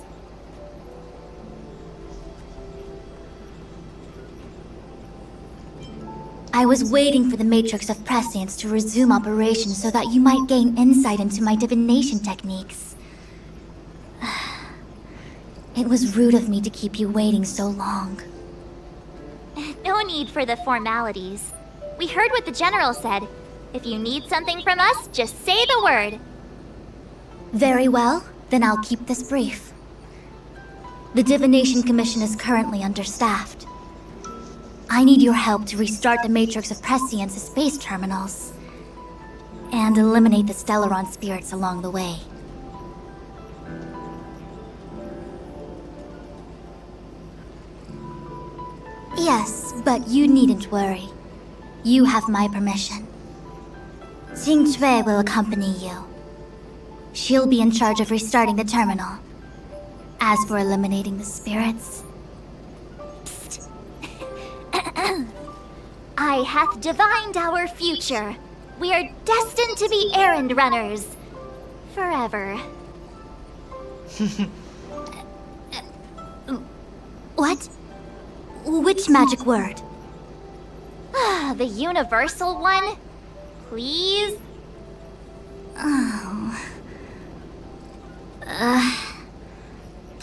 I was waiting for the matrix of prescience to resume operations so that you might gain insight into my divination techniques. It was rude of me to keep you waiting so long. No need for the formalities. We heard what the General said. If you need something from us, just say the word. Very well, then I'll keep this brief. The Divination Commission is currently understaffed. I need your help to restart the matrix of prescience's space terminals and eliminate the Stellaron spirits along the way. Yes, but you needn't worry. You have my permission. Xing Shui will accompany you. She'll be in charge of restarting the terminal. As for eliminating the spirits... I hath divined our future. We are destined to be errand runners. Forever. What? Which magic word? The universal one? Please? Oh.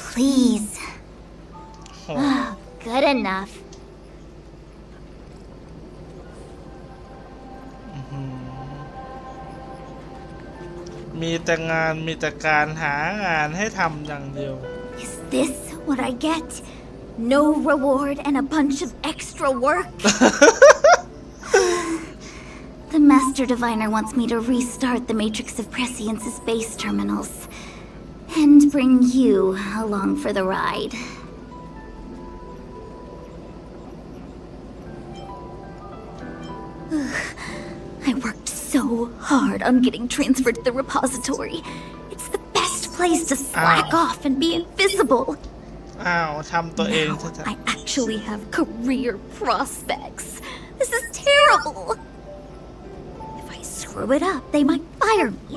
Please. Good enough. มีแต่งานมีแต่การหางานให้ทำอย่างเดียว Is this what I get? No reward and a bunch of extra work? The Master Diviner wants me to restart the Matrix of Prescience's base terminals. And bring you along for the ride. I worked so hard on getting transferred to the repository. It's the best place to slack off and be invisible. อ้าวทำตัวเองซะ I actually have career prospects. This is terrible. If I screw it up, they might fire me.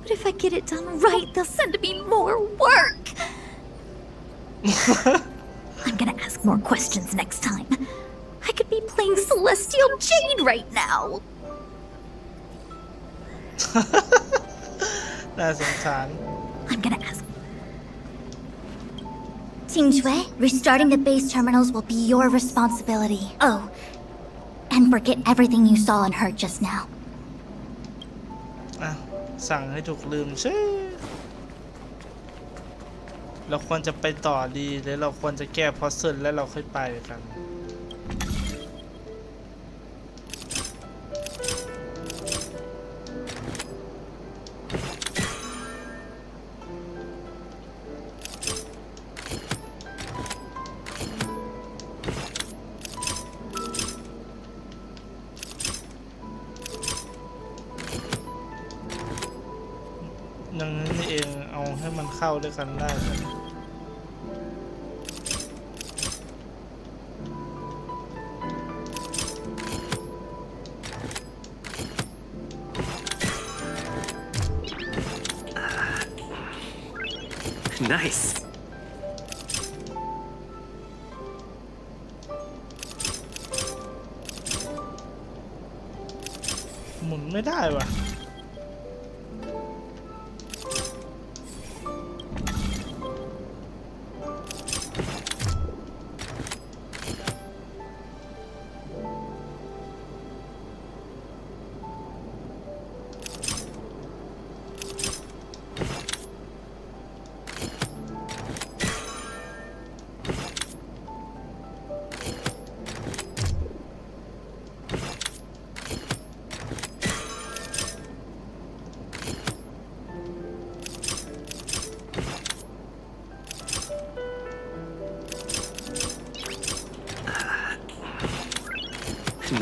But if I get it done right, they'll send me more work. I'm gonna ask more questions next time. I could be playing Celestial Jade right now. น่าสงสาร I'm gonna ask. Xing Shui, restarting the base terminals will be your responsibility. Oh, and forget everything you saw and heard just now. สั่งให้ถูกลืมใช่เราควรจะไปต่อดีหรือเราควรจะแก้พอสเซิลแล้วเราค่อยไปกันอย่างนั้นนี่เองเอาให้มันเข้าด้วยกันได้ Nice. หมุนไม่ได้ว่ะ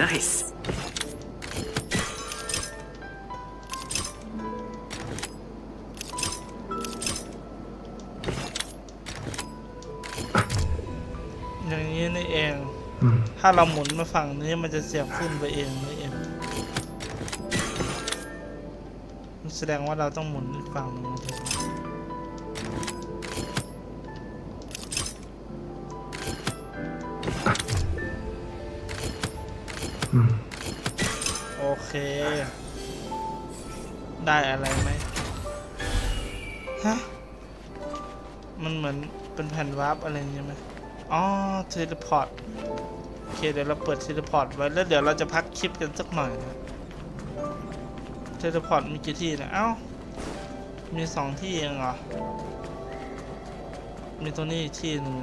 Nice. อย่างนี้นี่เอง ถ้าเราหมุนมาฝั่งนี้มันจะเสียบขึ้นไปเองนี่เองแสดงว่าเราต้องหมุนอีกฝั่งนึงโอเคได้อะไรไหมฮะมันเหมือนเป็นแผ่นวาร์ปอะไรอย่างเงี้ยไหมอ๋อเทเลพอร์ตโอเคเดี๋ยวเราเปิดเทเลพอร์ตไว้แล้วเดี๋ยวเราจะพักคลิปกันสักหน่อยนะเทเลพอร์ตมีกี่ที่นะเอ้ามี2ที่เองเหรอมีตัวนี้อีกที่หนึ่ง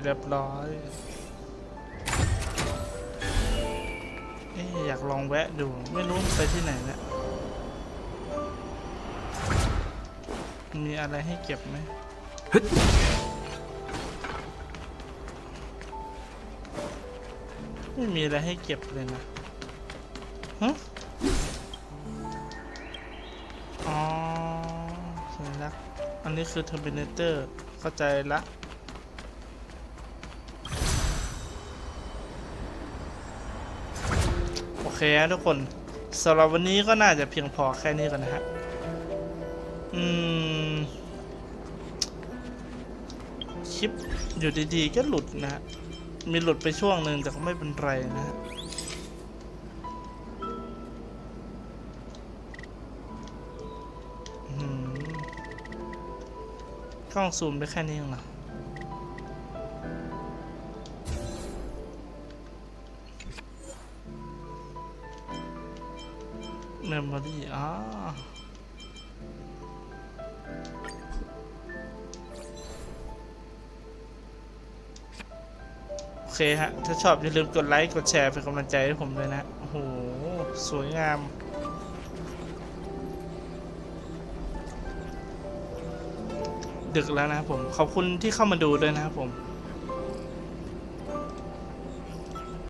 เรียบร้อยอยากลองแวะดูไม่รู้ไปที่ไหนเนี่ยมีอะไรให้เก็บไหมไม่มีอะไรให้เก็บเลยนะฮะอ๋อใช่แล้วอันนี้คือ Terminator เข้าใจละโอเคทุกคนสำหรับวันนี้ก็น่าจะเพียงพอแค่นี้กันนะฮะคลิปอยู่ดีๆก็หลุดนะฮะมีหลุดไปช่วงหนึ่งแต่ก็ไม่เป็นไรนะฮะกล้องซูมได้แค่นี้เองเหรอเมมโมรี่โอเคฮะถ้าชอบอย่าลืมกดไลค์กดแชร์เป็นกำลังใจให้ผมด้วยนะโอ้โหสวยงามดึกแล้วนะครับผมขอบคุณที่เข้ามาดูด้วยนะครับผม